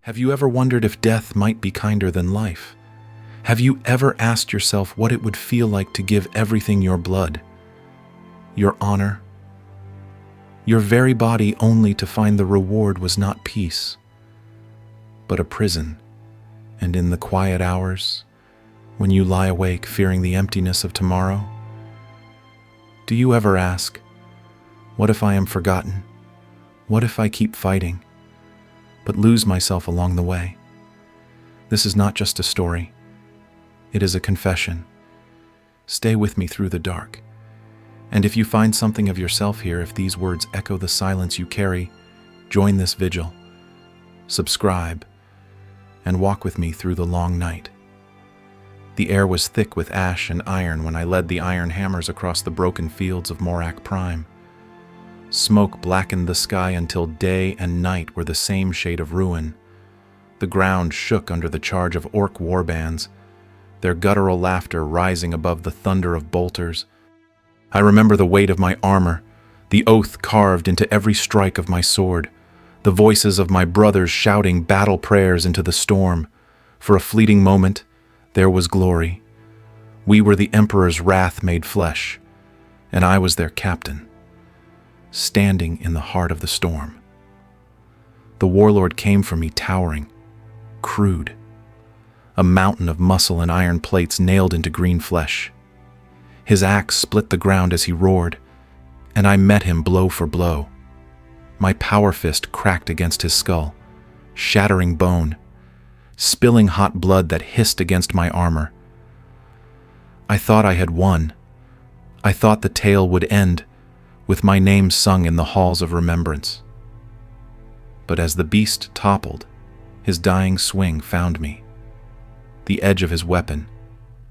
Have you ever wondered if death might be kinder than life? Have you ever asked yourself what it would feel like to give everything your blood, your honor, your very body, only to find the reward was not peace, but a prison? And in the quiet hours, when you lie awake fearing the emptiness of tomorrow, do you ever ask, what if I am forgotten? What if I keep fighting, but lose myself along the way? This is not just a story. It is a confession. Stay with me through the dark. And if you find something of yourself here, if these words echo the silence you carry, join this vigil, subscribe, and walk with me through the long night. The air was thick with ash and iron when I led the iron hammers across the broken fields of Morak Prime. Smoke blackened the sky until day and night were the same shade of ruin. The ground shook under the charge of orc warbands, their guttural laughter rising above the thunder of bolters. I remember the weight of my armor, the oath carved into every strike of my sword, the voices of my brothers shouting battle prayers into the storm. For a fleeting moment, there was glory. We were the Emperor's wrath made flesh, and I was their captain, standing in the heart of the storm. The warlord came for me towering, crude, a mountain of muscle and iron plates nailed into green flesh. His axe split the ground as he roared, and I met him blow for blow. My power fist cracked against his skull, shattering bone, spilling hot blood that hissed against my armor. I thought I had won. I thought the tale would end with my name sung in the halls of remembrance. But as the beast toppled, his dying swing found me. The edge of his weapon,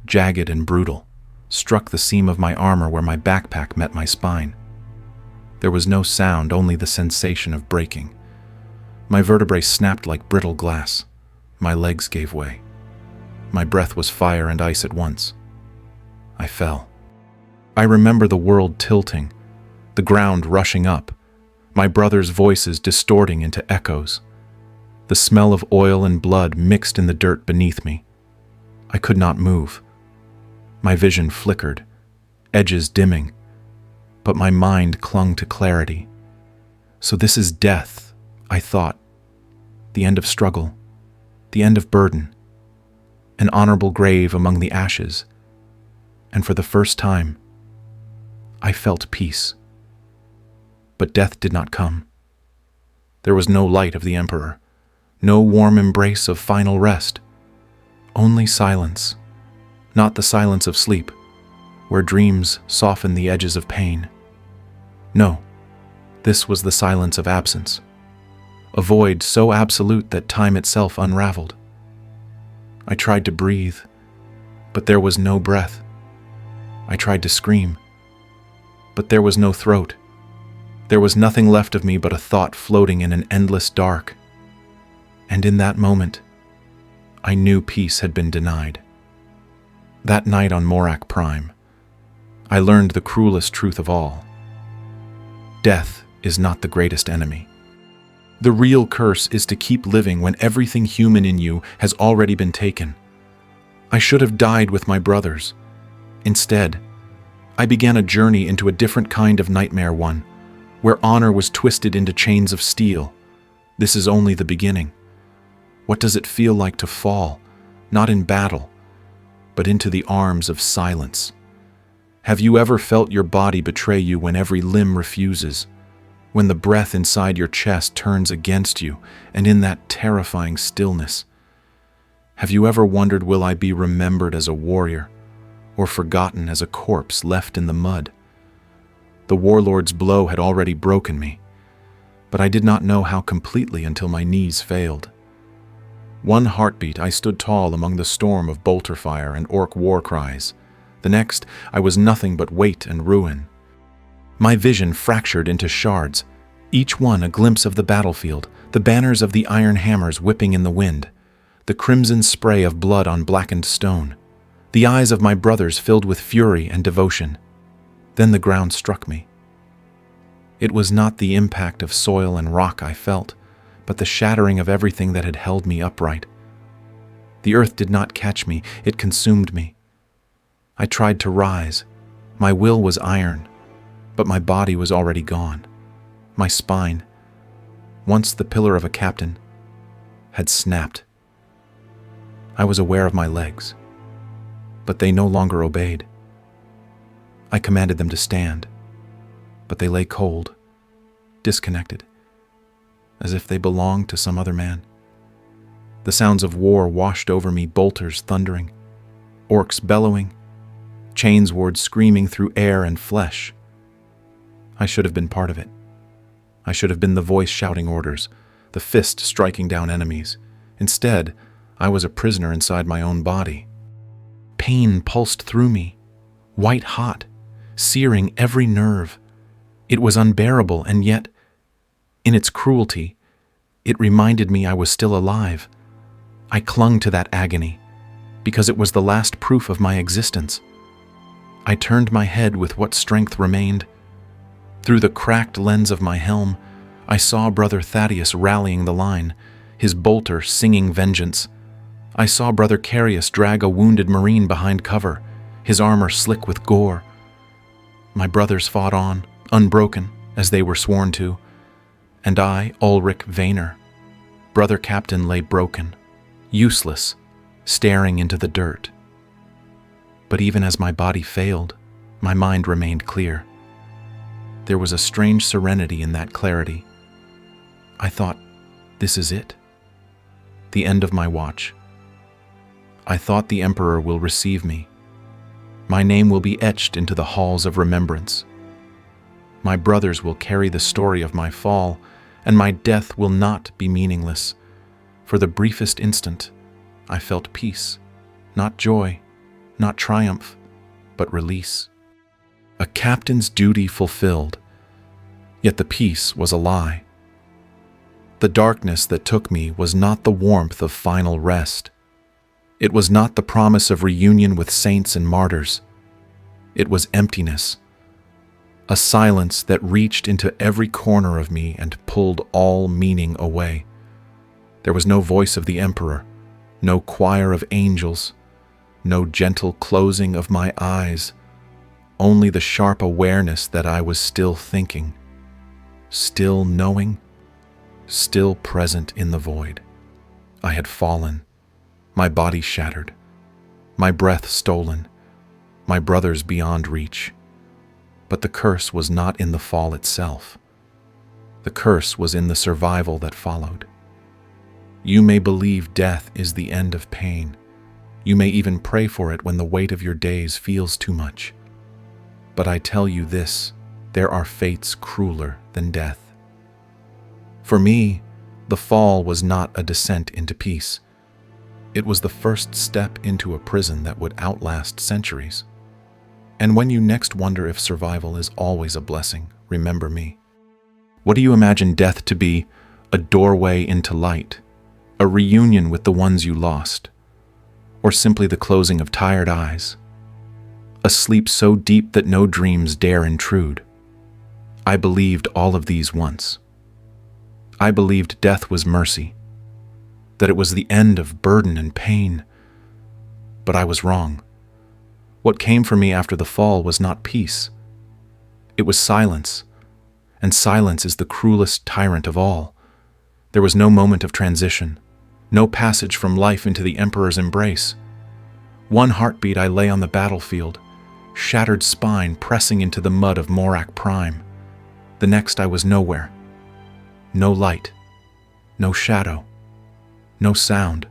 jagged and brutal, struck the seam of my armor where my backpack met my spine. There was no sound, only the sensation of breaking. My vertebrae snapped like brittle glass. My legs gave way. My breath was fire and ice at once. I fell. I remember the world tilting, the ground rushing up, my brothers' voices distorting into echoes. The smell of oil and blood mixed in the dirt beneath me. I could not move. My vision flickered, edges dimming, but my mind clung to clarity. So this is death, I thought. The end of struggle, the end of burden, an honorable grave among the ashes. And for the first time, I felt peace. But death did not come. There was no light of the Emperor, no warm embrace of final rest, only silence, not the silence of sleep, where dreams soften the edges of pain. No, this was the silence of absence, a void so absolute that time itself unraveled. I tried to breathe, but there was no breath. I tried to scream, but there was no throat. There was nothing left of me but a thought floating in an endless dark. And in that moment, I knew peace had been denied. That night on Morak Prime, I learned the cruelest truth of all. Death is not the greatest enemy. The real curse is to keep living when everything human in you has already been taken. I should have died with my brothers. Instead, I began a journey into a different kind of nightmare one, where honor was twisted into chains of steel. This is only the beginning. What does it feel like to fall, not in battle, but into the arms of silence? Have you ever felt your body betray you when every limb refuses, when the breath inside your chest turns against you, and in that terrifying stillness? Have you ever wondered, will I be remembered as a warrior, or forgotten as a corpse left in the mud? The warlord's blow had already broken me, but I did not know how completely until my knees failed. One heartbeat, I stood tall among the storm of bolter fire and orc war cries. The next, I was nothing but weight and ruin. My vision fractured into shards, each one a glimpse of the battlefield, the banners of the iron hammers whipping in the wind, the crimson spray of blood on blackened stone, the eyes of my brothers filled with fury and devotion. Then the ground struck me. It was not the impact of soil and rock I felt, but the shattering of everything that had held me upright. The earth did not catch me, it consumed me. I tried to rise. My will was iron, but my body was already gone. My spine, once the pillar of a captain, had snapped. I was aware of my legs, but they no longer obeyed. I commanded them to stand, but they lay cold, disconnected, as if they belonged to some other man. The sounds of war washed over me, bolters thundering, orcs bellowing, chainswords screaming through air and flesh. I should have been part of it. I should have been the voice shouting orders, the fist striking down enemies. Instead, I was a prisoner inside my own body. Pain pulsed through me, white hot, searing every nerve. It was unbearable, and yet, in its cruelty, it reminded me I was still alive. I clung to that agony, because it was the last proof of my existence. I turned my head with what strength remained. Through the cracked lens of my helm, I saw Brother Thaddeus rallying the line, his bolter singing vengeance. I saw Brother Carius drag a wounded Marine behind cover, his armor slick with gore. My brothers fought on, unbroken, as they were sworn to, and I, Ulrich Vainer, Brother Captain, lay broken, useless, staring into the dirt. But even as my body failed, my mind remained clear. There was a strange serenity in that clarity. I thought, this is it. The end of my watch. I thought the Emperor will receive me. My name will be etched into the halls of remembrance. My brothers will carry the story of my fall, and my death will not be meaningless. For the briefest instant, I felt peace, not joy, not triumph, but release. A captain's duty fulfilled, yet the peace was a lie. The darkness that took me was not the warmth of final rest. It was not the promise of reunion with saints and martyrs. It was emptiness, a silence that reached into every corner of me and pulled all meaning away. There was no voice of the Emperor, no choir of angels, no gentle closing of my eyes, only the sharp awareness that I was still thinking, still knowing, still present in the void. I had fallen, my body shattered, my breath stolen, my brothers beyond reach. But the curse was not in the fall itself. The curse was in the survival that followed. You may believe death is the end of pain. You may even pray for it when the weight of your days feels too much. But I tell you this, there are fates crueler than death. For me, the fall was not a descent into peace. It was the first step into a prison that would outlast centuries. And when you next wonder if survival is always a blessing, remember me. What do you imagine death to be? A doorway into light, a reunion with the ones you lost, or simply the closing of tired eyes, a sleep so deep that no dreams dare intrude? I believed all of these once. I believed death was mercy, that it was the end of burden and pain. But I was wrong. What came for me after the fall was not peace. It was silence, and silence is the cruelest tyrant of all. There was no moment of transition, no passage from life into the Emperor's embrace. One heartbeat I lay on the battlefield, shattered spine pressing into the mud of Morak Prime. The next I was nowhere. No light, no shadow, no sound.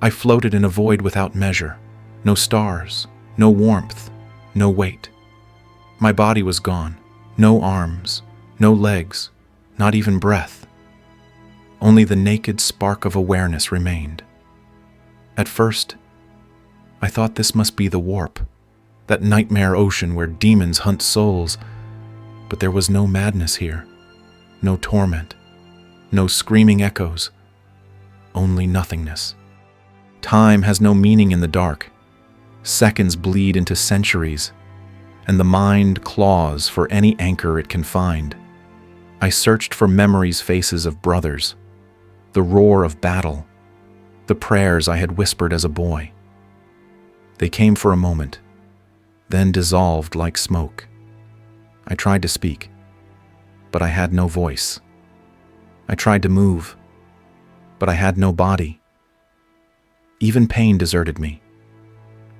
I floated in a void without measure. No stars, no warmth, no weight. My body was gone, no arms, no legs, not even breath. Only the naked spark of awareness remained. At first, I thought this must be the warp, that nightmare ocean where demons hunt souls. But there was no madness here, no torment, no screaming echoes, only nothingness. Time has no meaning in the dark. Seconds bleed into centuries, and the mind claws for any anchor it can find. I searched for memories, faces of brothers, the roar of battle, the prayers I had whispered as a boy. They came for a moment, then dissolved like smoke. I tried to speak, but I had no voice. I tried to move, but I had no body. Even pain deserted me,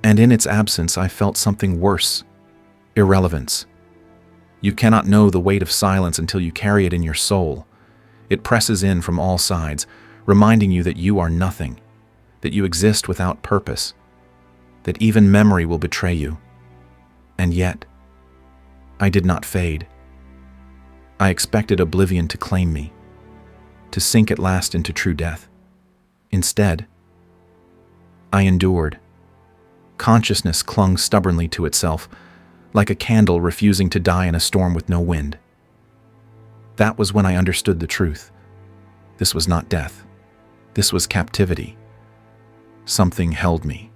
and in its absence I felt something worse: irrelevance. You cannot know the weight of silence until you carry it in your soul. It presses in from all sides, reminding you that you are nothing, that you exist without purpose, that even memory will betray you. And yet, I did not fade. I expected oblivion to claim me, to sink at last into true death. Instead, I endured. Consciousness clung stubbornly to itself, like a candle refusing to die in a storm with no wind. That was when I understood the truth. This was not death. This was captivity. Something held me,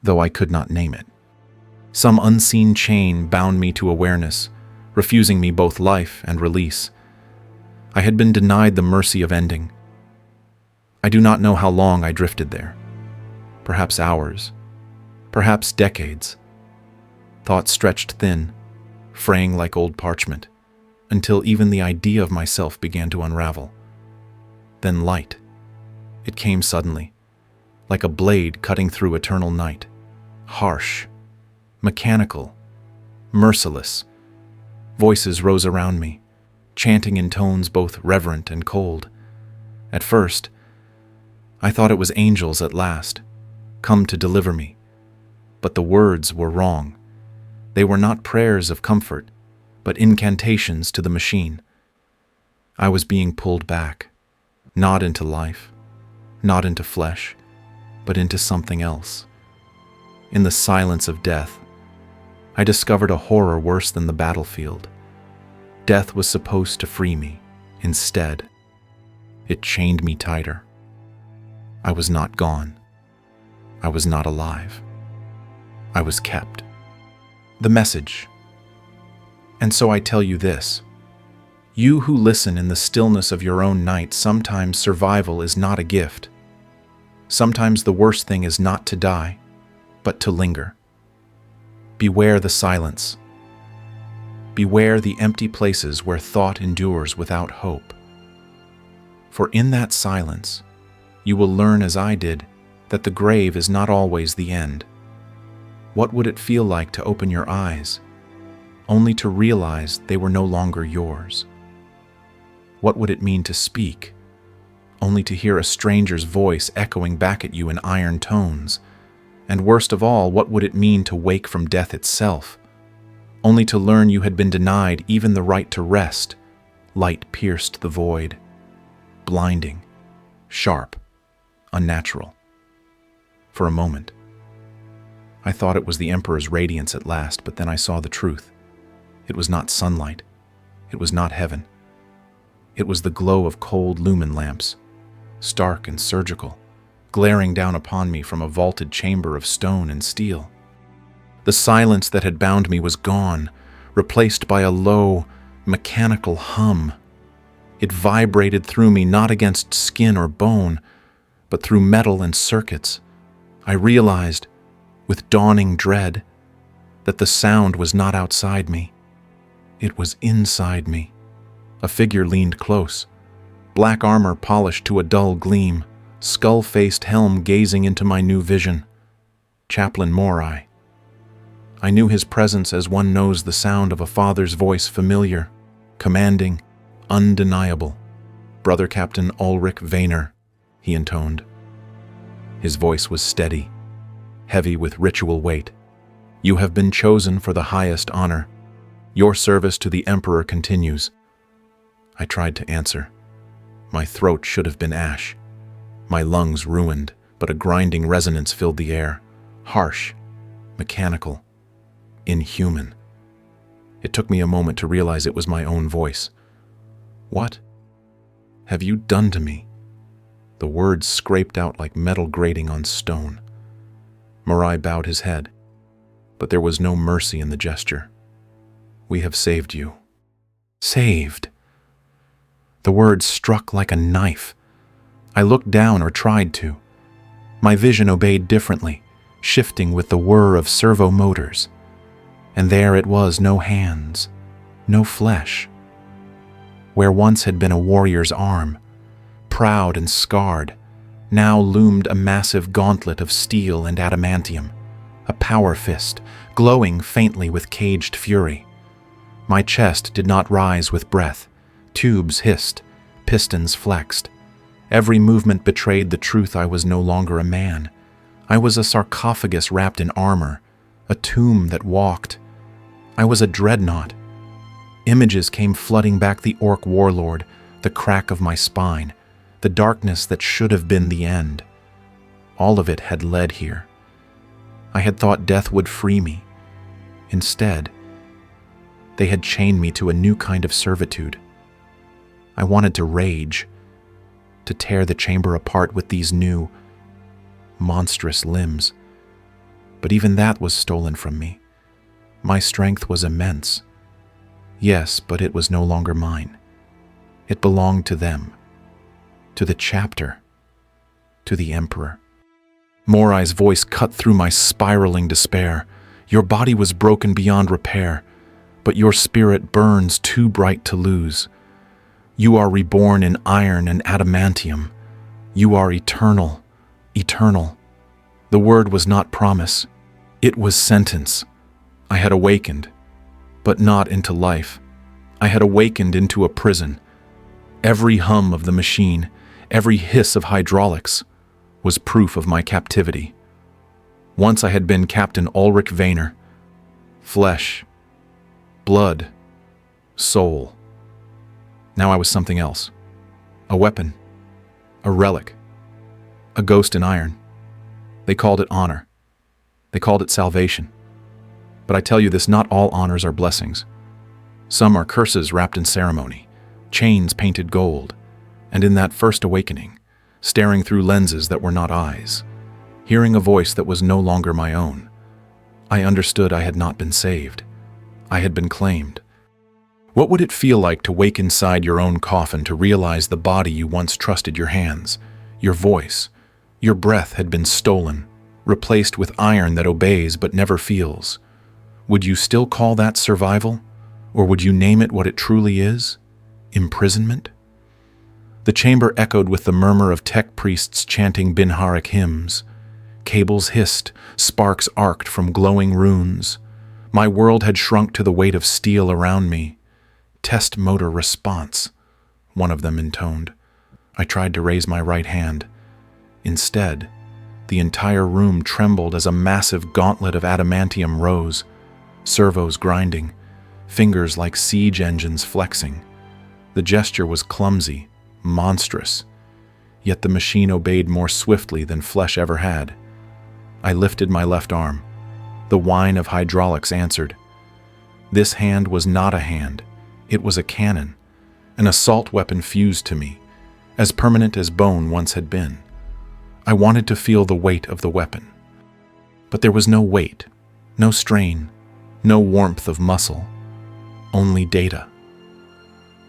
though I could not name it. Some unseen chain bound me to awareness, refusing me both life and release. I had been denied the mercy of ending. I do not know how long I drifted there. Perhaps hours, perhaps decades. Thoughts stretched thin, fraying like old parchment, until even the idea of myself began to unravel. Then light. It came suddenly, like a blade cutting through eternal night. Harsh, mechanical, merciless. Voices rose around me, chanting in tones both reverent and cold. At first, I thought it was angels at last, come to deliver me. But the words were wrong. They were not prayers of comfort, but incantations to the machine. I was being pulled back, not into life, not into flesh, but into something else. In the silence of death, I discovered a horror worse than the battlefield. Death was supposed to free me. Instead, it chained me tighter. I was not gone. I was not alive. I was kept. The message. And so I tell you this. You who listen in the stillness of your own night, sometimes survival is not a gift. Sometimes the worst thing is not to die, but to linger. Beware the silence. Beware the empty places where thought endures without hope. For in that silence, you will learn, as I did, that the grave is not always the end. What would it feel like to open your eyes, only to realize they were no longer yours? What would it mean to speak, only to hear a stranger's voice echoing back at you in iron tones? And worst of all, what would it mean to wake from death itself, only to learn you had been denied even the right to rest? Light pierced the void, blinding, sharp, unnatural. For a moment, I thought it was the Emperor's radiance at last, but then I saw the truth. It was not sunlight. It was not heaven. It was the glow of cold lumen lamps, stark and surgical, glaring down upon me from a vaulted chamber of stone and steel. The silence that had bound me was gone, replaced by a low, mechanical hum. It vibrated through me, not against skin or bone, but through metal and circuits. I realized, with dawning dread, that the sound was not outside me. It was inside me. A figure leaned close, black armor polished to a dull gleam, skull-faced helm gazing into my new vision. Chaplain Morai. I knew his presence as one knows the sound of a father's voice, familiar, commanding, undeniable. Brother Captain Ulrich Wehner, he intoned. His voice was steady, heavy with ritual weight. You have been chosen for the highest honor. Your service to the Emperor continues. I tried to answer. My throat should have been ash, my lungs ruined, but a grinding resonance filled the air, harsh, mechanical, inhuman. It took me a moment to realize it was my own voice. What have you done to me? The words scraped out like metal grating on stone. Morai bowed his head, but there was no mercy in the gesture. We have saved you. Saved? The words struck like a knife. I looked down, or tried to. My vision obeyed differently, shifting with the whir of servo motors. And there it was, no hands, no flesh. Where once had been a warrior's arm, proud and scarred, now loomed a massive gauntlet of steel and adamantium, a power fist, glowing faintly with caged fury. My chest did not rise with breath. Tubes hissed, pistons flexed. Every movement betrayed the truth. I was no longer a man. I was a sarcophagus wrapped in armor, a tomb that walked. I was a dreadnought. Images came flooding back: the orc warlord, the crack of my spine, the darkness that should have been the end. All of it had led here. I had thought death would free me. Instead, they had chained me to a new kind of servitude. I wanted to rage, to tear the chamber apart with these new, monstrous limbs. But even that was stolen from me. My strength was immense. Yes, but it was no longer mine. It belonged to them, to the chapter, to the Emperor. Morai's voice cut through my spiraling despair. Your body was broken beyond repair, but your spirit burns too bright to lose. You are reborn in iron and adamantium. You are eternal, eternal. The word was not promise. It was sentence. I had awakened, but not into life. I had awakened into a prison. Every hum of the machine, every hiss of hydraulics, was proof of my captivity. Once I had been Captain Ulrich Vayner. Flesh, blood, soul. Now I was something else. A weapon, a relic, a ghost in iron. They called it honor. They called it salvation. But I tell you this, not all honors are blessings. Some are curses wrapped in ceremony, chains painted gold, and in that first awakening, staring through lenses that were not eyes, hearing a voice that was no longer my own, I understood I had not been saved. I had been claimed. What would it feel like to wake inside your own coffin, to realize the body you once trusted, your hands, your voice, your breath had been stolen, replaced with iron that obeys but never feels? Would you still call that survival? Or would you name it what it truly is? Imprisonment? The chamber echoed with the murmur of tech priests chanting Binharic hymns. Cables hissed, sparks arced from glowing runes. My world had shrunk to the weight of steel around me. Test motor response, one of them intoned. I tried to raise my right hand. Instead, the entire room trembled as a massive gauntlet of adamantium rose, servos grinding, fingers like siege engines flexing. The gesture was clumsy, monstrous, yet the machine obeyed more swiftly than flesh ever had. I lifted my left arm. The whine of hydraulics answered. This hand was not a hand. It was a cannon, an assault weapon fused to me, as permanent as bone once had been. I wanted to feel the weight of the weapon. But there was no weight, no strain, no warmth of muscle, only data.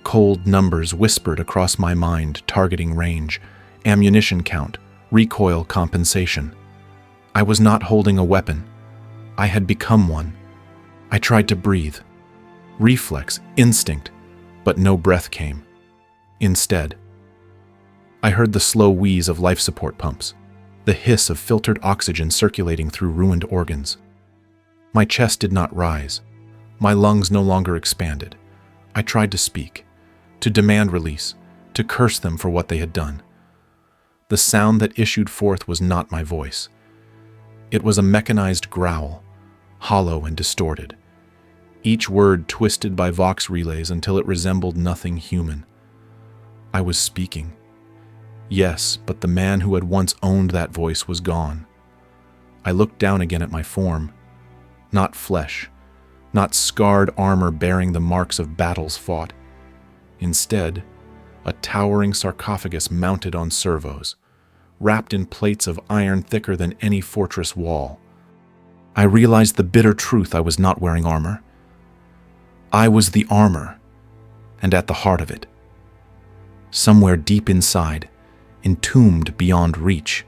Cold numbers whispered across my mind, targeting range, ammunition count, recoil compensation. I was not holding a weapon. I had become one. I tried to breathe. Reflex, instinct, but no breath came. Instead, I heard the slow wheeze of life support pumps, the hiss of filtered oxygen circulating through ruined organs. My chest did not rise. My lungs no longer expanded. I tried to speak, to demand release, to curse them for what they had done. The sound that issued forth was not my voice. It was a mechanized growl, hollow and distorted, each word twisted by vox relays until it resembled nothing human. I was speaking. Yes, but the man who had once owned that voice was gone. I looked down again at my form. Not flesh, not scarred armor bearing the marks of battles fought. Instead, a towering sarcophagus mounted on servos, wrapped in plates of iron thicker than any fortress wall. I realized the bitter truth: I was not wearing armor. I was the armor, and at the heart of it, somewhere deep inside, entombed beyond reach,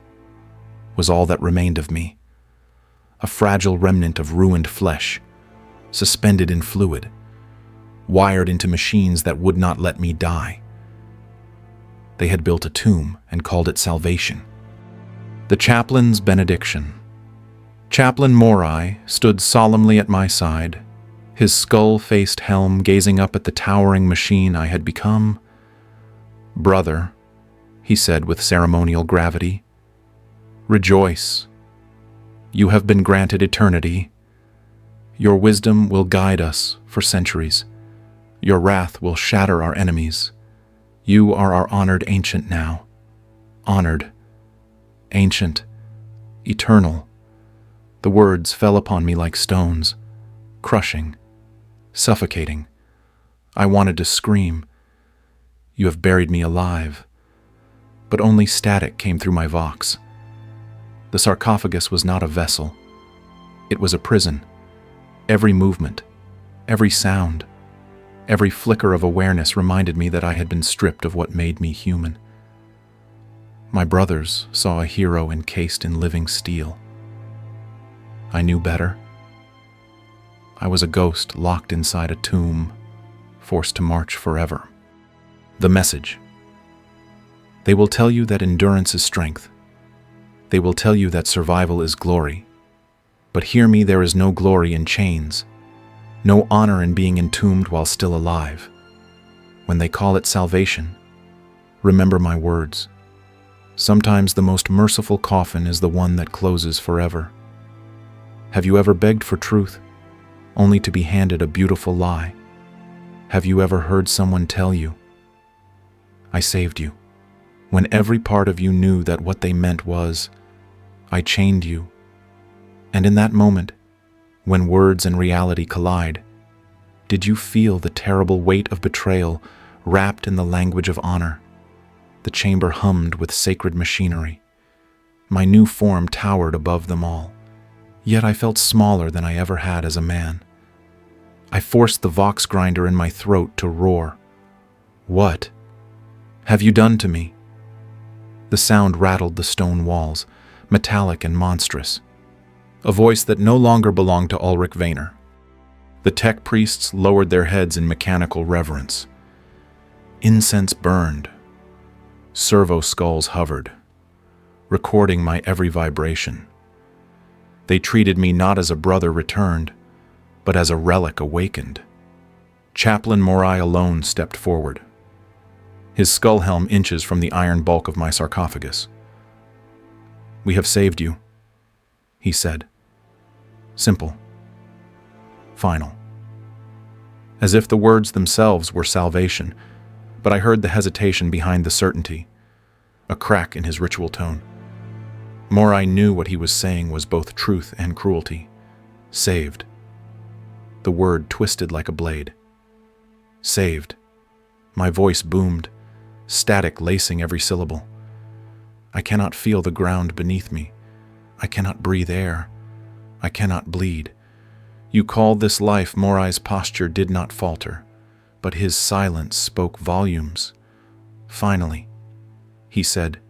was all that remained of me. A fragile remnant of ruined flesh, suspended in fluid, wired into machines that would not let me die. They had built a tomb and called it salvation. The chaplain's benediction. Chaplain Morai stood solemnly at my side, his skull-faced helm gazing up at the towering machine I had become. "Brother," he said with ceremonial gravity, "rejoice. You have been granted eternity. Your wisdom will guide us for centuries. Your wrath will shatter our enemies. You are our honored ancient now. Honored, ancient, eternal." The words fell upon me like stones, crushing, suffocating. I wanted to scream. "You have buried me alive." But only static came through my vox. The sarcophagus was not a vessel. It was a prison. Every movement, every sound, every flicker of awareness reminded me that I had been stripped of what made me human. My brothers saw a hero encased in living steel. I knew better. I was a ghost locked inside a tomb, forced to march forever. The message. They will tell you that endurance is strength. They will tell you that survival is glory. But hear me, there is no glory in chains, no honor in being entombed while still alive. When they call it salvation, remember my words. Sometimes the most merciful coffin is the one that closes forever. Have you ever begged for truth, only to be handed a beautiful lie? Have you ever heard someone tell you, "I saved you," when every part of you knew that what they meant was, "I chained you"? And in that moment, when words and reality collide, did you feel the terrible weight of betrayal wrapped in the language of honor? The chamber hummed with sacred machinery. My new form towered above them all. Yet I felt smaller than I ever had as a man. I forced the vox grinder in my throat to roar. "What have you done to me?" The sound rattled the stone walls, metallic and monstrous. A voice that no longer belonged to Ulrich Vayner. The tech priests lowered their heads in mechanical reverence. Incense burned. Servo skulls hovered, recording my every vibration. They treated me not as a brother returned, but as a relic awakened. Chaplain Morai alone stepped forward, his skull helm inches from the iron bulk of my sarcophagus. "We have saved you," he said. Simple. Final. As if the words themselves were salvation, but I heard the hesitation behind the certainty, a crack in his ritual tone. Morai knew what he was saying was both truth and cruelty. Saved. The word twisted like a blade. Saved. My voice boomed, static lacing every syllable. I cannot feel the ground beneath me. I cannot breathe air. I cannot bleed. You call this life. Morai's posture did not falter, but his silence spoke volumes. Finally, he said,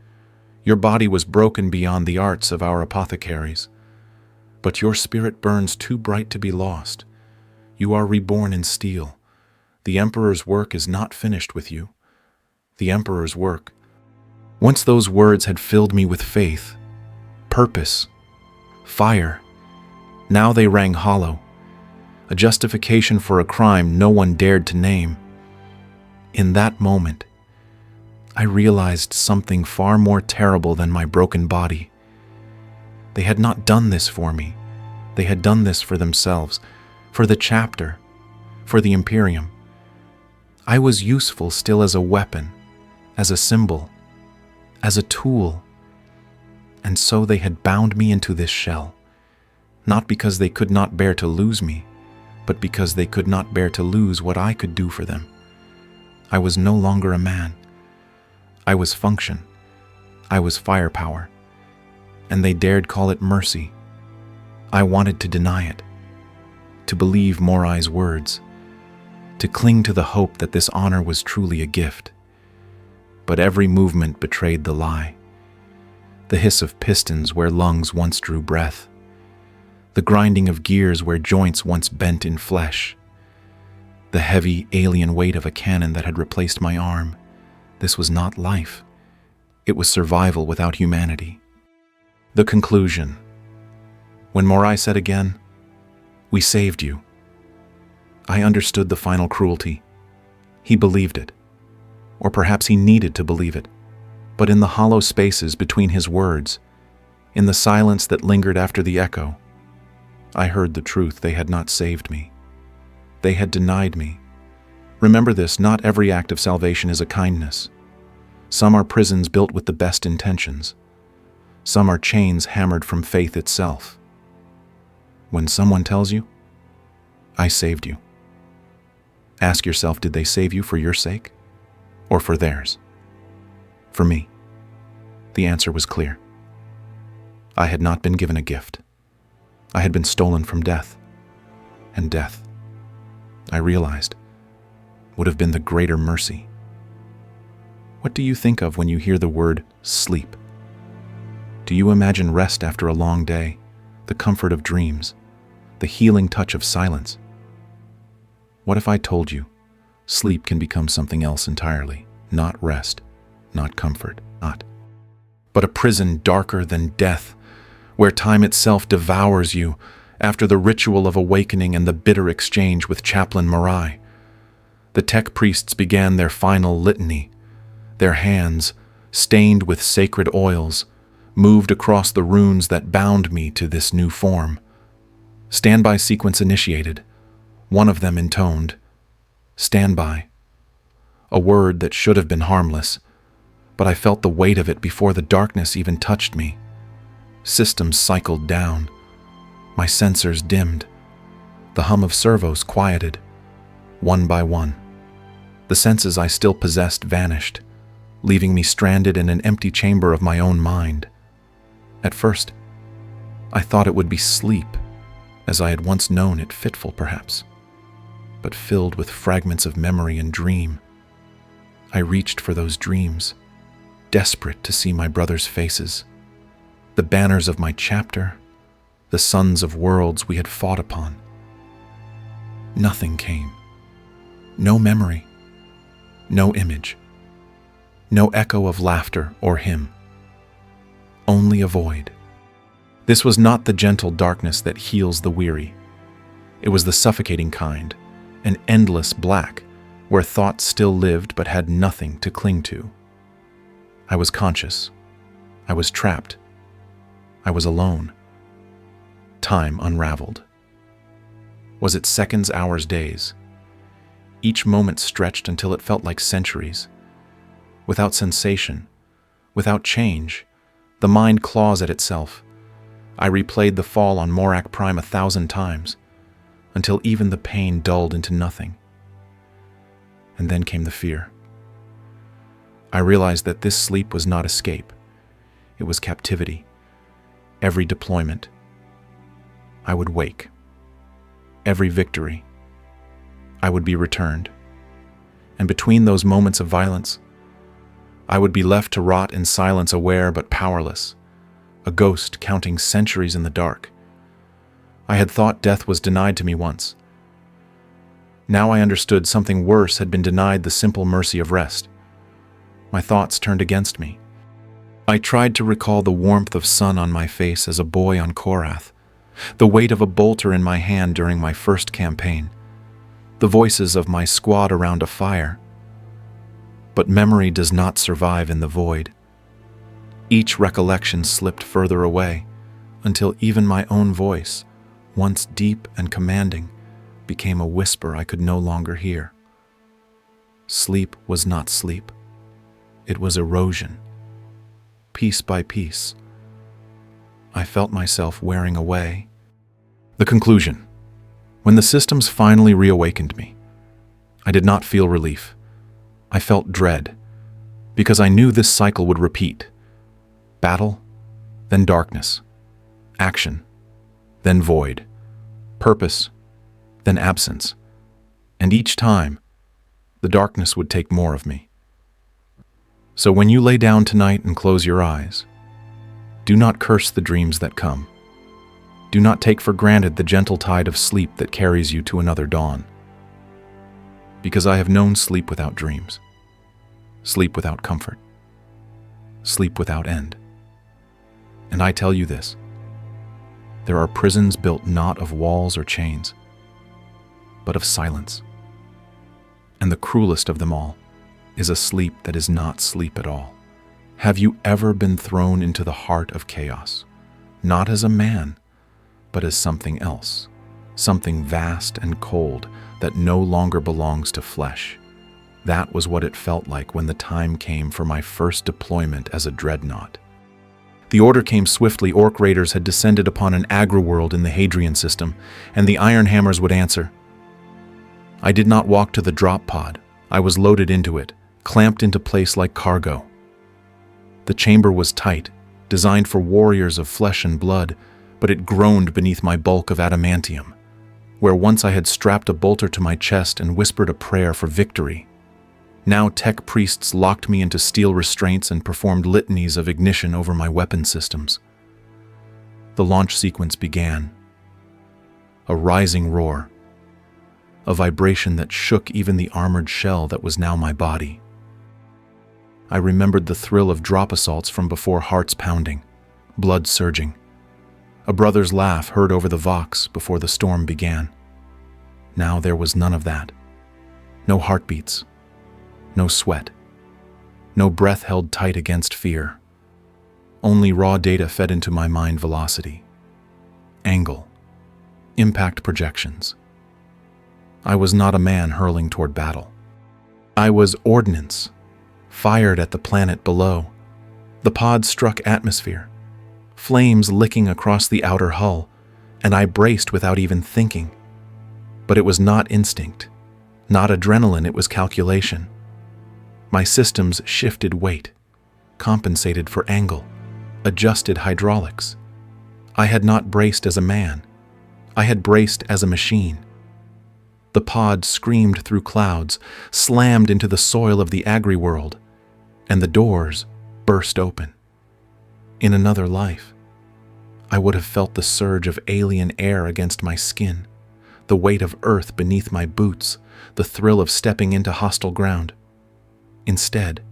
"Your body was broken beyond the arts of our apothecaries, but your spirit burns too bright to be lost. You are reborn in steel. The Emperor's work is not finished with you. The Emperor's work." Once those words had filled me with faith, purpose, fire. Now they rang hollow, a justification for a crime no one dared to name. In that moment, I realized something far more terrible than my broken body. They had not done this for me. They had done this for themselves, for the chapter, for the Imperium. I was useful still as a weapon, as a symbol, as a tool. And so they had bound me into this shell, not because they could not bear to lose me, but because they could not bear to lose what I could do for them. I was no longer a man. I was function. I was firepower. And they dared call it mercy. I wanted to deny it, to believe Morai's words, to cling to the hope that this honor was truly a gift. but every movement betrayed the lie. The hiss of pistons where lungs once drew breath. The grinding of gears where joints once bent in flesh. The heavy, alien weight of a cannon that had replaced my arm. This was not life. It was survival without humanity. The conclusion. When Morai said again, "We saved you," I understood the final cruelty. He believed it. Or perhaps he needed to believe it. But in the hollow spaces between his words, in the silence that lingered after the echo, I heard the truth. They had not saved me. They had denied me. Remember this, not every act of salvation is a kindness. Some are prisons built with the best intentions. Some are chains hammered from faith itself. When someone tells you, "I saved you," ask yourself, did they save you for your sake or for theirs? For me, the answer was clear. I had not been given a gift. I had been stolen from death. And death, I realized, would have been the greater mercy. What do you think of when you hear the word sleep? Do you imagine rest after a long day, the comfort of dreams, the healing touch of silence? What if I told you, sleep can become something else entirely, not rest, not comfort, but a prison darker than death, where time itself devours you after the ritual of awakening and the bitter exchange with Chaplain Morai. The tech priests began their final litany. Their hands, stained with sacred oils, moved across the runes that bound me to this new form. Standby sequence initiated, one of them intoned. Standby. A word that should have been harmless, but I felt the weight of it before the darkness even touched me. Systems cycled down. My sensors dimmed. The hum of servos quieted, one by one. The senses I still possessed vanished, leaving me stranded in an empty chamber of my own mind. At first, I thought it would be sleep, as I had once known it, fitful perhaps, but filled with fragments of memory and dream. I reached for those dreams, desperate to see my brothers' faces, the banners of my chapter, the suns of worlds we had fought upon. Nothing came. No memory, no image, no echo of laughter or hymn. Only a void. This was not the gentle darkness that heals the weary. It was the suffocating kind, an endless black, where thoughts still lived but had nothing to cling to. I was conscious. I was trapped. I was alone. Time unraveled. Was it seconds, hours, days? Each moment stretched until it felt like centuries. Without sensation, without change, the mind claws at itself. I replayed the fall on Morak Prime 1,000 times, until even the pain dulled into nothing. And then came the fear. I realized that this sleep was not escape. It was captivity. Every deployment, I would wake. Every victory, I would be returned. And between those moments of violence, I would be left to rot in silence, aware but powerless, a ghost counting centuries in the dark. I had thought death was denied to me once. Now I understood something worse had been denied, the simple mercy of rest. My thoughts turned against me. I tried to recall the warmth of sun on my face as a boy on Korath, the weight of a bolter in my hand during my first campaign, the voices of my squad around a fire. But memory does not survive in the void. Each recollection slipped further away, until even my own voice, once deep and commanding, became a whisper I could no longer hear. Sleep was not sleep. It was erosion. Piece by piece, I felt myself wearing away. The conclusion. When the systems finally reawakened me, I did not feel relief. I felt dread, because I knew this cycle would repeat. Battle, then darkness. Action, then void. Purpose, then absence. And each time, the darkness would take more of me. So when you lay down tonight and close your eyes, do not curse the dreams that come. Do not take for granted the gentle tide of sleep that carries you to another dawn. Because I have known sleep without dreams, sleep without comfort, sleep without end. And I tell you this, there are prisons built not of walls or chains, but of silence. And the cruelest of them all is a sleep that is not sleep at all. Have you ever been thrown into the heart of chaos, not as a man, but as something else, something vast and cold that no longer belongs to flesh? That was what it felt like when the time came for my first deployment as a Dreadnought. The order came swiftly. Orc raiders had descended upon an agri-world in the Hadrian system, and the iron hammers would answer. I did not walk to the drop pod. I was loaded into it, clamped into place like cargo. The chamber was tight, designed for warriors of flesh and blood, but it groaned beneath my bulk of adamantium, where once I had strapped a bolter to my chest and whispered a prayer for victory. Now tech priests locked me into steel restraints and performed litanies of ignition over my weapon systems. The launch sequence began. A rising roar, a vibration that shook even the armored shell that was now my body. I remembered the thrill of drop assaults from before, hearts pounding, blood surging. A brother's laugh heard over the Vox before the storm began. Now there was none of that. No heartbeats, no sweat, no breath held tight against fear. Only raw data fed into my mind: velocity, angle, impact projections. I was not a man hurling toward battle. I was ordnance, fired at the planet below. The pod struck atmosphere, flames licking across the outer hull, and I braced without even thinking. But it was not instinct, not adrenaline, it was calculation. My systems shifted weight, compensated for angle, adjusted hydraulics. I had not braced as a man. I had braced as a machine. The pod screamed through clouds, slammed into the soil of the agri-world, and the doors burst open. In another life, I would have felt the surge of alien air against my skin, the weight of earth beneath my boots, the thrill of stepping into hostile ground. Instead,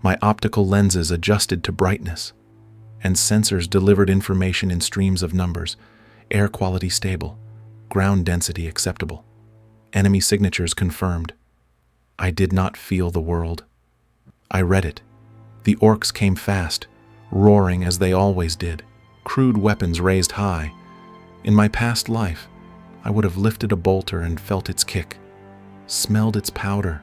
my optical lenses adjusted to brightness, and sensors delivered information in streams of numbers: air quality stable, ground density acceptable, enemy signatures confirmed. I did not feel the world. I read it. The orcs came fast, roaring as they always did, crude weapons raised high. In my past life, I would have lifted a bolter and felt its kick, smelled its powder.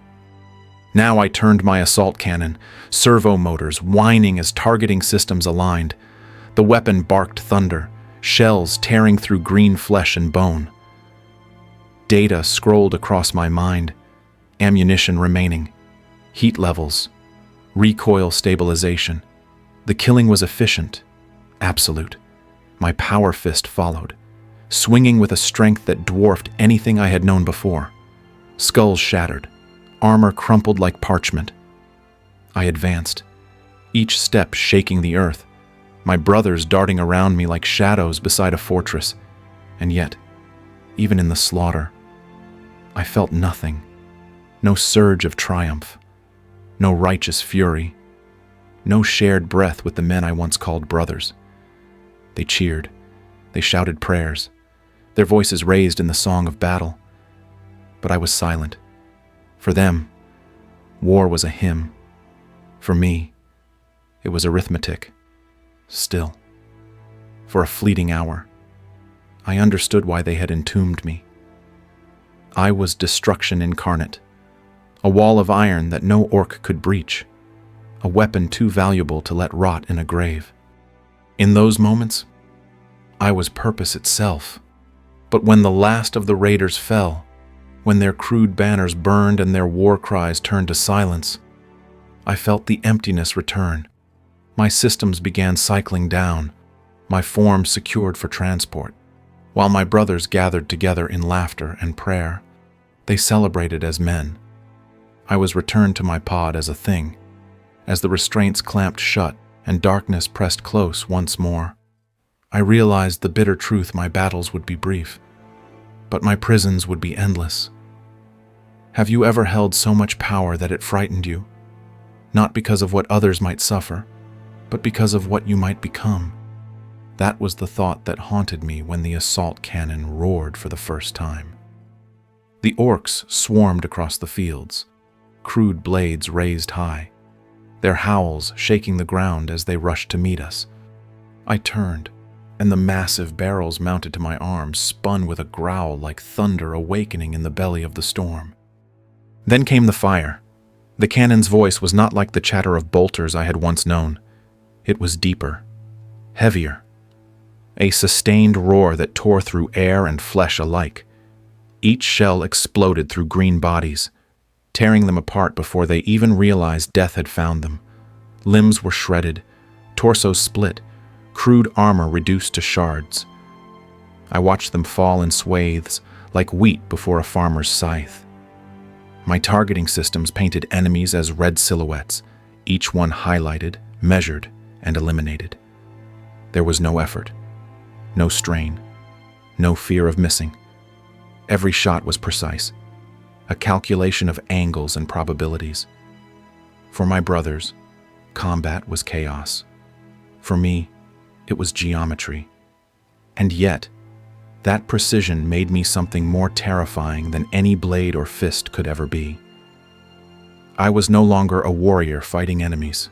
Now I turned my assault cannon, servo motors whining as targeting systems aligned. The weapon barked thunder, shells tearing through green flesh and bone. Data scrolled across my mind, ammunition remaining, heat levels, recoil stabilization. The killing was efficient, absolute. My power fist followed, swinging with a strength that dwarfed anything I had known before. Skulls shattered, armor crumpled like parchment. I advanced, each step shaking the earth, my brothers darting around me like shadows beside a fortress. And yet, even in the slaughter, I felt nothing. No surge of triumph, no righteous fury, no shared breath with the men I once called brothers. They cheered, they shouted prayers, their voices raised in the song of battle. But I was silent. For them, war was a hymn. For me, it was arithmetic. Still, for a fleeting hour, I understood why they had entombed me. I was destruction incarnate, a wall of iron that no orc could breach, a weapon too valuable to let rot in a grave. In those moments, I was purpose itself. But when the last of the raiders fell, when their crude banners burned and their war cries turned to silence, I felt the emptiness return. My systems began cycling down, my form secured for transport. While my brothers gathered together in laughter and prayer, they celebrated as men. I was returned to my pod as a thing, As the restraints clamped shut and darkness pressed close once more, I realized the bitter truth: my battles would be brief, but my prisons would be endless. Have you ever held so much power that it frightened you? Not because of what others might suffer, but because of what you might become. That was the thought that haunted me when the assault cannon roared for the first time. The orcs swarmed across the fields, crude blades raised high, their howls shaking the ground as they rushed to meet us. I turned, and the massive barrels mounted to my arms spun with a growl like thunder awakening in the belly of the storm. Then came the fire. The cannon's voice was not like the chatter of bolters I had once known. It was deeper, heavier, a sustained roar that tore through air and flesh alike. Each shell exploded through green bodies, tearing them apart before they even realized death had found them. Limbs were shredded, torsos split, crude armor reduced to shards. I watched them fall in swathes like wheat before a farmer's scythe. My targeting systems painted enemies as red silhouettes, each one highlighted, measured, and eliminated. There was no effort, no strain, no fear of missing. Every shot was precise, a calculation of angles and probabilities. For my brothers, combat was chaos. For me, it was geometry. And yet, that precision made me something more terrifying than any blade or fist could ever be. I was no longer a warrior fighting enemies.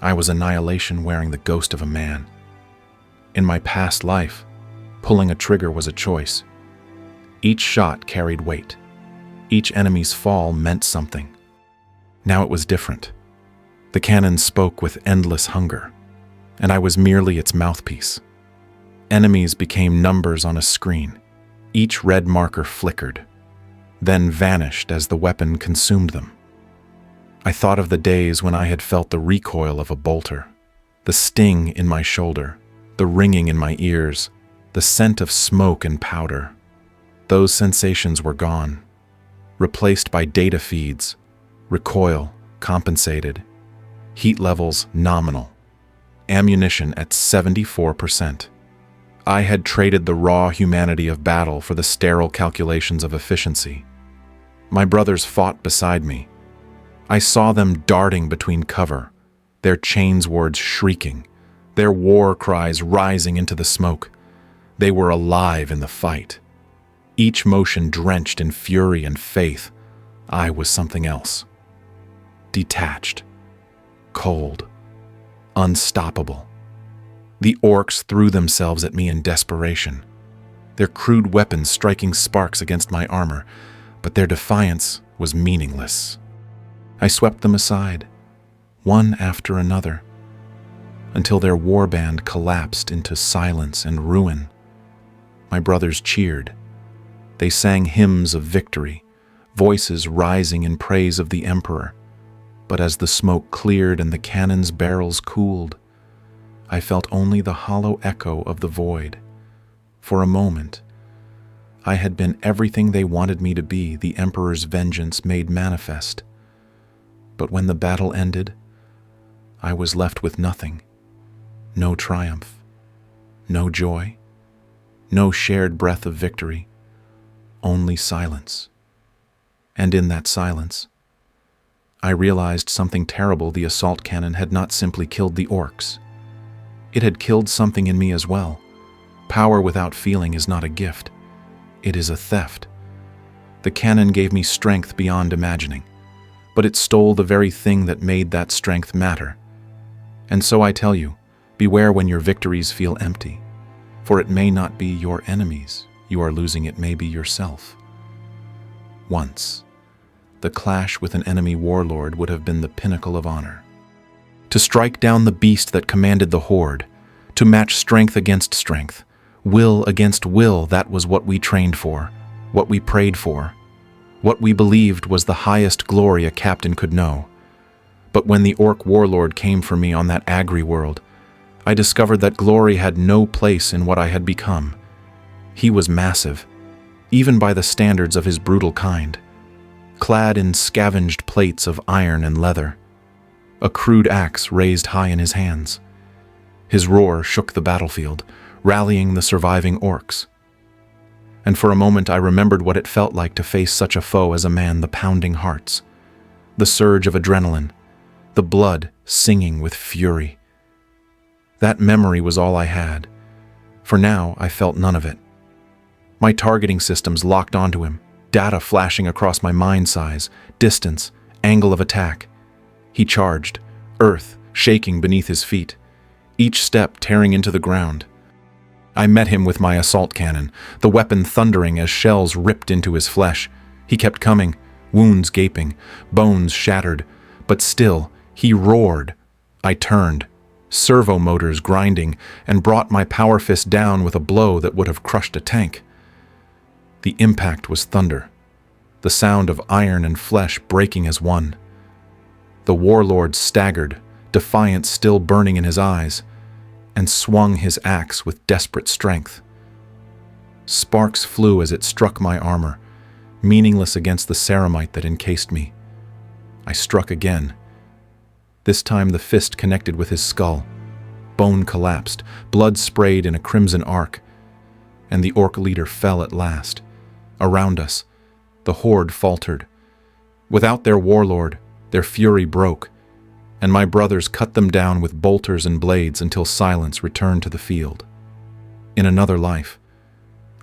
I was annihilation wearing the ghost of a man. In my past life, pulling a trigger was a choice. Each shot carried weight. Each enemy's fall meant something. Now it was different. The cannon spoke with endless hunger, and I was merely its mouthpiece. Enemies became numbers on a screen. Each red marker flickered, then vanished as the weapon consumed them. I thought of the days when I had felt the recoil of a bolter, the sting in my shoulder, the ringing in my ears, the scent of smoke and powder. Those sensations were gone, replaced by data feeds, recoil compensated, heat levels nominal, ammunition at 74%. I had traded the raw humanity of battle for the sterile calculations of efficiency. My brothers fought beside me. I saw them darting between cover, their chainswords shrieking, their war cries rising into the smoke. They were alive in the fight. Each motion drenched in fury and faith. I was something else. Detached, cold, unstoppable. The orcs threw themselves at me in desperation, their crude weapons striking sparks against my armor, but their defiance was meaningless. I swept them aside, one after another, until their warband collapsed into silence and ruin. My brothers cheered. They sang hymns of victory, voices rising in praise of the Emperor. But as the smoke cleared and the cannon's barrels cooled, I felt only the hollow echo of the void. For a moment, I had been everything they wanted me to be, the Emperor's vengeance made manifest. But when the battle ended, I was left with nothing. No triumph, no joy, no shared breath of victory, only silence. And in that silence, I realized something terrible. The assault cannon had not simply killed the orcs. It had killed something in me as well. Power without feeling is not a gift. It is a theft. The cannon gave me strength beyond imagining, but it stole the very thing that made that strength matter. And so I tell you, beware when your victories feel empty, for it may not be your enemies you are losing, it may be yourself. Once, the clash with an enemy warlord would have been the pinnacle of honor. To strike down the beast that commanded the horde, to match strength against strength, will against will, that was what we trained for, what we prayed for, what we believed was the highest glory a captain could know. But when the orc warlord came for me on that agri-world, I discovered that glory had no place in what I had become. He was massive, even by the standards of his brutal kind, clad in scavenged plates of iron and leather. a crude axe raised high in his hands. His roar shook the battlefield, rallying the surviving orcs. And for a moment I remembered what it felt like to face such a foe as a man, the pounding hearts, the surge of adrenaline, the blood singing with fury. That memory was all I had. For now, I felt none of it. My targeting systems locked onto him, data flashing across my mind size, distance, angle of attack. He charged, earth shaking beneath his feet, each step tearing into the ground. I met him with my assault cannon, the weapon thundering as shells ripped into his flesh. He kept coming, wounds gaping, bones shattered, but still, he roared. I turned, servo motors grinding, and brought my power fist down with a blow that would have crushed a tank. The impact was thunder, the sound of iron and flesh breaking as one. The warlord staggered, defiance still burning in his eyes, and swung his axe with desperate strength. Sparks flew as it struck my armor, meaningless against the ceramite that encased me. I struck again. This time the fist connected with his skull. Bone collapsed, blood sprayed in a crimson arc, and the orc leader fell at last. Around us, the horde faltered. Without their warlord, their fury broke, and my brothers cut them down with bolters and blades until silence returned to the field. In another life,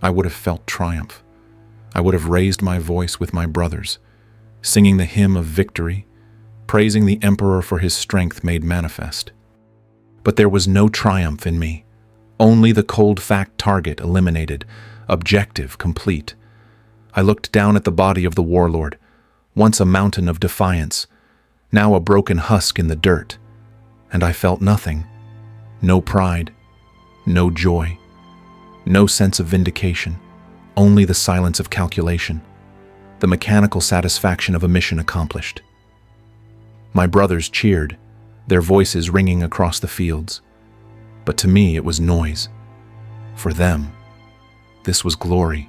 I would have felt triumph. I would have raised my voice with my brothers, singing the hymn of victory, praising the Emperor for his strength made manifest. But there was no triumph in me, only the cold fact target eliminated, objective complete. I looked down at the body of the warlord, once a mountain of defiance, now a broken husk in the dirt, and I felt nothing. No pride, no joy, no sense of vindication, only the silence of calculation, the mechanical satisfaction of a mission accomplished. My brothers cheered, their voices ringing across the fields, but to me it was noise. For them, this was glory.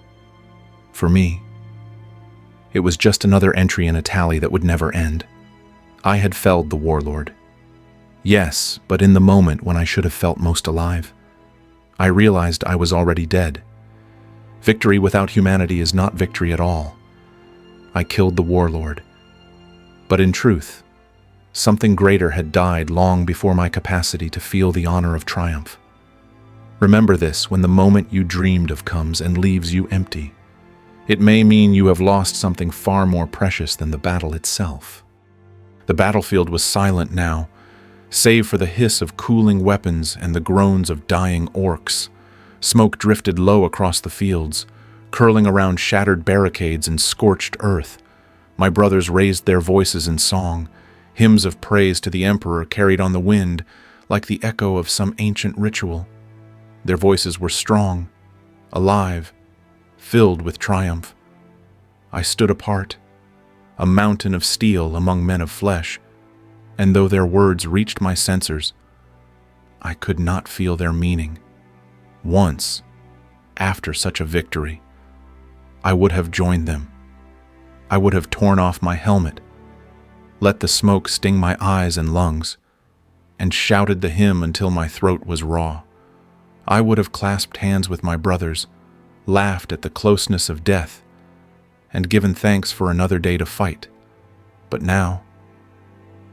For me, it was just another entry in a tally that would never end. I had felled the warlord. Yes, but in the moment when I should have felt most alive, I realized I was already dead. Victory without humanity is not victory at all. I killed the warlord. But in truth, something greater had died long before my capacity to feel the honor of triumph. Remember this when the moment you dreamed of comes and leaves you empty. It may mean you have lost something far more precious than the battle itself. The battlefield was silent now, save for the hiss of cooling weapons and the groans of dying orcs. Smoke drifted low across the fields, curling around shattered barricades and scorched earth. My brothers raised their voices in song, hymns of praise to the Emperor carried on the wind like the echo of some ancient ritual. Their voices were strong, alive, filled with triumph. I stood apart, a mountain of steel among men of flesh, and though their words reached my sensors, I could not feel their meaning. Once, after such a victory, I would have joined them. I would have torn off my helmet, let the smoke sting my eyes and lungs, and shouted the hymn until my throat was raw. I would have clasped hands with my brothers, laughed at the closeness of death, and given thanks for another day to fight. But now,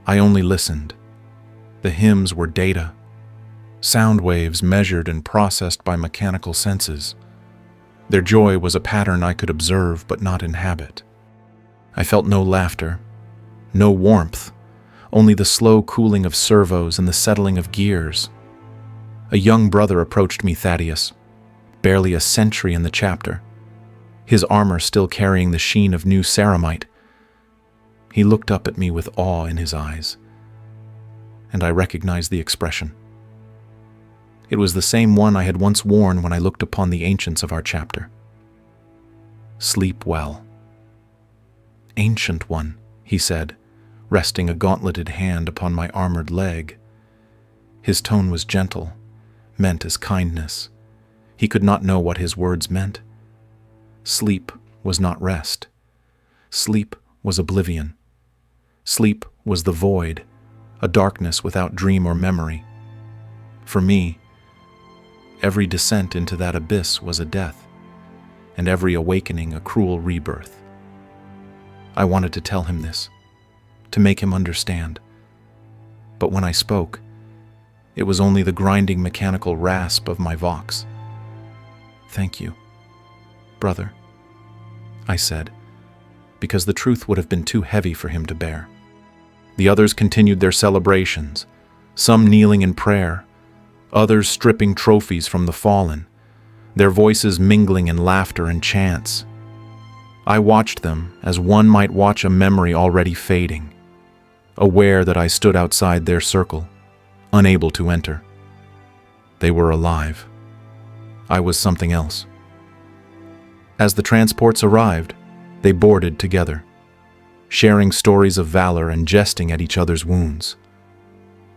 I only listened. The hymns were data, sound waves measured and processed by mechanical senses. Their joy was a pattern I could observe but not inhabit. I felt no laughter, no warmth, only the slow cooling of servos and the settling of gears. A young brother approached me, Thaddeus, barely a century in the chapter, his armor still carrying the sheen of new ceramite. He looked up at me with awe in his eyes, and I recognized the expression. It was the same one I had once worn when I looked upon the ancients of our chapter. Sleep well. Ancient one, he said, resting a gauntleted hand upon my armored leg. His tone was gentle, meant as kindness. He could not know what his words meant. Sleep was not rest. Sleep was oblivion. Sleep was the void, a darkness without dream or memory. For me, every descent into that abyss was a death, and every awakening a cruel rebirth. I wanted to tell him this, to make him understand. But when I spoke, it was only the grinding mechanical rasp of my vox. "Thank you, brother," I said, because the truth would have been too heavy for him to bear. The others continued their celebrations, some kneeling in prayer, others stripping trophies from the fallen, their voices mingling in laughter and chants. I watched them as one might watch a memory already fading, aware that I stood outside their circle, unable to enter. They were alive. I was something else. As the transports arrived, they boarded together, sharing stories of valor and jesting at each other's wounds.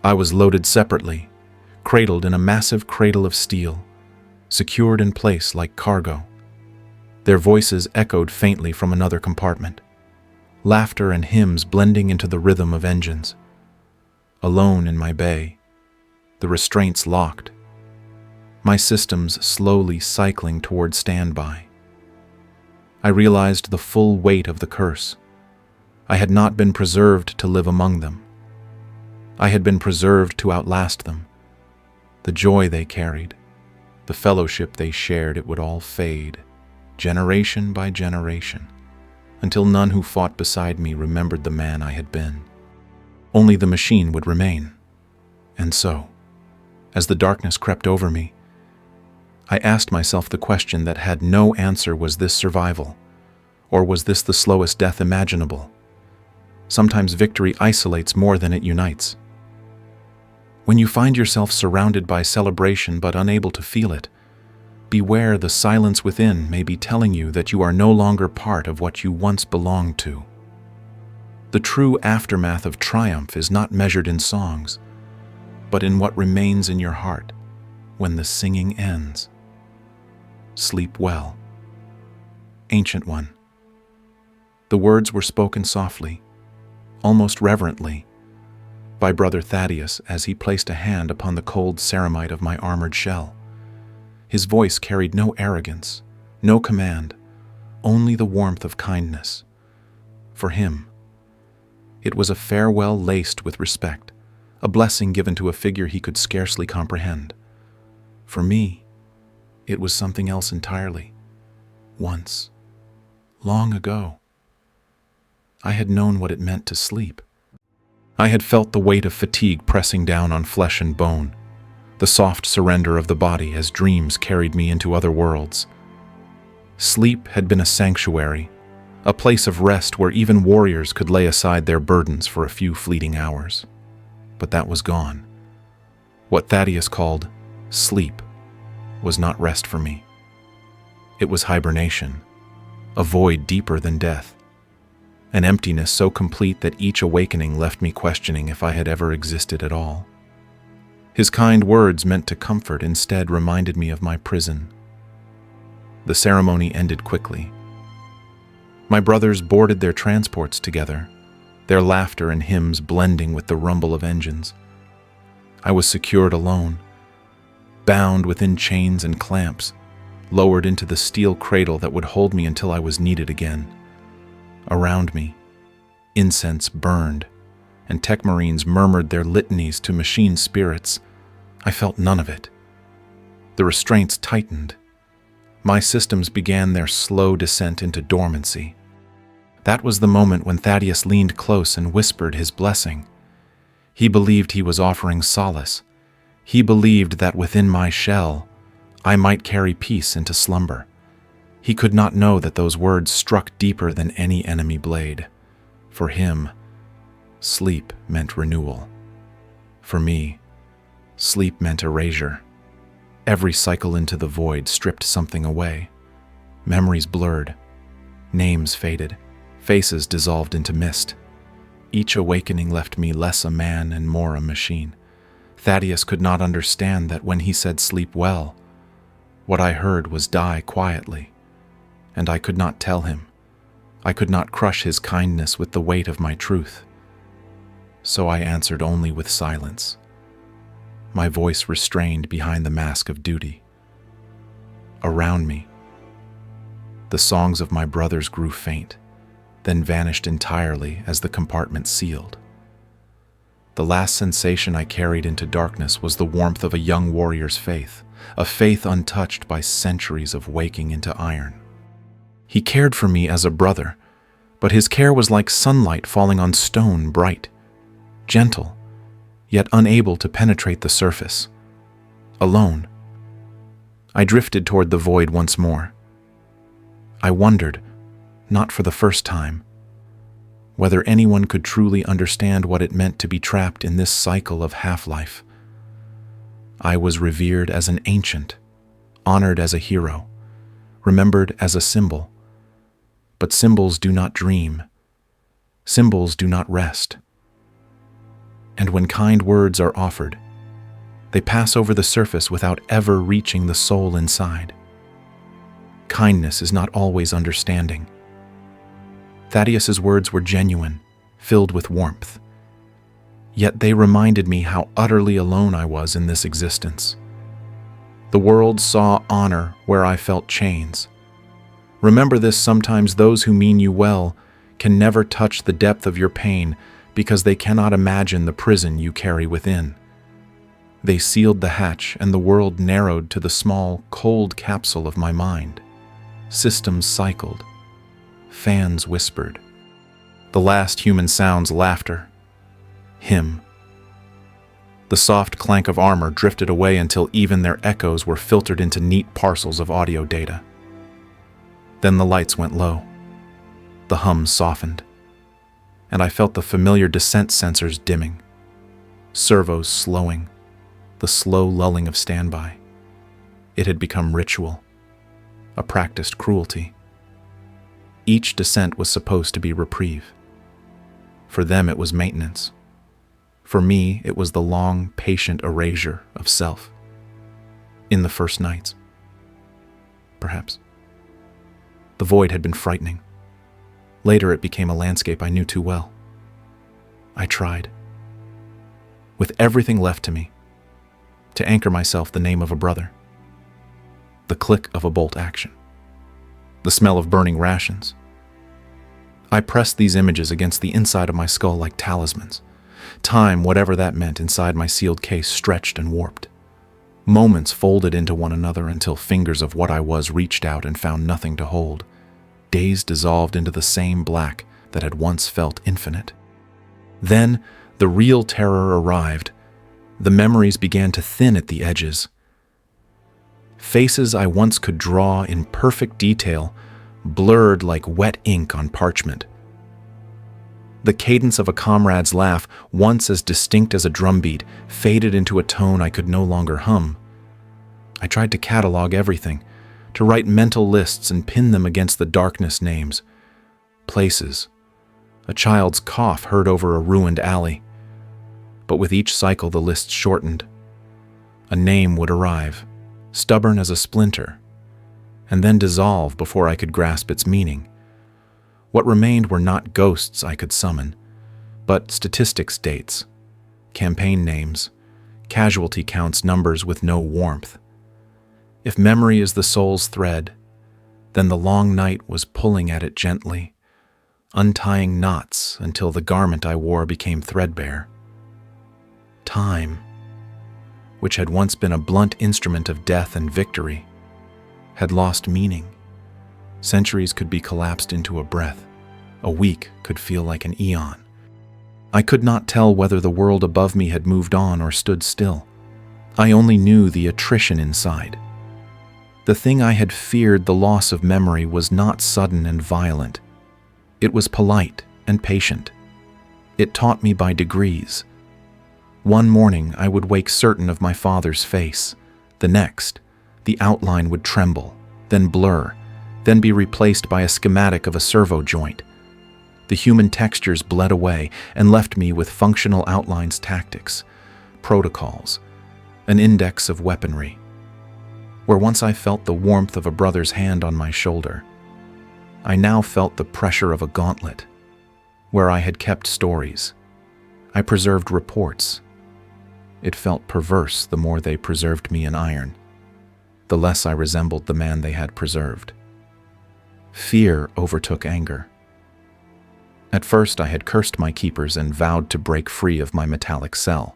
I was loaded separately, cradled in a massive cradle of steel, secured in place like cargo. Their voices echoed faintly from another compartment, laughter and hymns blending into the rhythm of engines. Alone in my bay, the restraints locked, my systems slowly cycling toward standby. I realized the full weight of the curse. I had not been preserved to live among them. I had been preserved to outlast them. The joy they carried, the fellowship they shared, it would all fade, generation by generation, until none who fought beside me remembered the man I had been. Only the machine would remain. And so, as the darkness crept over me, I asked myself the question that had no answer: was this survival? Or was this the slowest death imaginable? Sometimes victory isolates more than it unites. When you find yourself surrounded by celebration but unable to feel it, beware the silence within may be telling you that you are no longer part of what you once belonged to. The true aftermath of triumph is not measured in songs, but in what remains in your heart when the singing ends. Sleep well, Ancient One. The words were spoken softly, almost reverently, by Brother Thaddeus as he placed a hand upon the cold ceramite of my armored shell. His voice carried no arrogance, no command, only the warmth of kindness. For him, it was a farewell laced with respect, a blessing given to a figure he could scarcely comprehend. For me, it was something else entirely. Once, long ago, I had known what it meant to sleep. I had felt the weight of fatigue pressing down on flesh and bone, the soft surrender of the body as dreams carried me into other worlds. Sleep had been a sanctuary, a place of rest where even warriors could lay aside their burdens for a few fleeting hours. But that was gone. What Thaddeus called sleep was not rest for me. It was hibernation, a void deeper than death, an emptiness so complete that each awakening left me questioning if I had ever existed at all. His kind words meant to comfort instead reminded me of my prison. The ceremony ended quickly. My brothers boarded their transports together, their laughter and hymns blending with the rumble of engines. I was secured alone, bound within chains and clamps, lowered into the steel cradle that would hold me until I was needed again. Around me, incense burned, and tech marines murmured their litanies to machine spirits. I felt none of it. The restraints tightened. My systems began their slow descent into dormancy. That was the moment when Thaddeus leaned close and whispered his blessing. He believed he was offering solace. He believed that within my shell, I might carry peace into slumber. He could not know that those words struck deeper than any enemy blade. For him, sleep meant renewal. For me, sleep meant erasure. Every cycle into the void stripped something away. Memories blurred, names faded, faces dissolved into mist. Each awakening left me less a man and more a machine. Thaddeus could not understand that when he said sleep well, what I heard was die quietly. And I could not tell him. I could not crush his kindness with the weight of my truth. so I answered only with silence, my voice restrained behind the mask of duty. Around me, the songs of my brothers grew faint, then vanished entirely as the compartment sealed. The last sensation I carried into darkness was the warmth of a young warrior's faith, a faith untouched by centuries of waking into iron. He cared for me as a brother, but his care was like sunlight falling on stone, bright, gentle, yet unable to penetrate the surface. Alone, I drifted toward the void once more. I wondered, not for the first time, whether anyone could truly understand what it meant to be trapped in this cycle of half-life. I was revered as an ancient, honored as a hero, remembered as a symbol. But symbols do not dream. Symbols do not rest. And when kind words are offered, they pass over the surface without ever reaching the soul inside. Kindness is not always understanding. Thaddeus's words were genuine, filled with warmth. Yet they reminded me how utterly alone I was in this existence. The world saw honor where I felt chains. Remember this: sometimes those who mean you well can never touch the depth of your pain because they cannot imagine the prison you carry within. They sealed the hatch, and the world narrowed to the small, cold capsule of my mind. Systems cycled. Fans whispered. The last human sounds: laughter, hymn. The soft clank of armor drifted away until even their echoes were filtered into neat parcels of audio data. Then the lights went low. The hum softened, and I felt the familiar descent sensors dimming, servos slowing, the slow lulling of standby. It had become ritual, a practiced cruelty. Each descent was supposed to be reprieve. For them it was maintenance. For me it was the long, patient erasure of self. In the first nights, perhaps. The void had been frightening. Later it became a landscape I knew too well. I tried, with everything left to me, to anchor myself the name of a brother, the click of a bolt action, the smell of burning rations. I pressed these images against the inside of my skull like talismans. Time, whatever that meant, inside my sealed case stretched and warped. Moments folded into one another until fingers of what I was reached out and found nothing to hold. Days dissolved into the same black that had once felt infinite. Then the real terror arrived. The memories began to thin at the edges. Faces I once could draw in perfect detail blurred like wet ink on parchment. The cadence of a comrade's laugh, once as distinct as a drumbeat, faded into a tone I could no longer hum. I tried to catalog everything, to write mental lists and pin them against the darkness names, places, a child's cough heard over a ruined alley. But with each cycle the list shortened. A name would arrive, stubborn as a splinter, and then dissolve before I could grasp its meaning. What remained were not ghosts I could summon, but statistics dates, campaign names, casualty counts, numbers with no warmth. If memory is the soul's thread, then the long night was pulling at it gently, untying knots until the garment I wore became threadbare. Time, which had once been a blunt instrument of death and victory, had lost meaning. Centuries could be collapsed into a breath. A week could feel like an eon. I could not tell whether the world above me had moved on or stood still. I only knew the attrition inside. The thing I had feared, the loss of memory, was not sudden and violent. It was polite and patient. It taught me by degrees. One morning I would wake certain of my father's face. The next, the outline would tremble, then blur, then be replaced by a schematic of a servo joint. The human textures bled away and left me with functional outlines, tactics, protocols, an index of weaponry. Where once I felt the warmth of a brother's hand on my shoulder, I now felt the pressure of a gauntlet. Where I had kept stories, I preserved reports. It felt perverse the more they preserved me in iron, the less I resembled the man they had preserved. Fear overtook anger. At first I had cursed my keepers and vowed to break free of my metallic cell.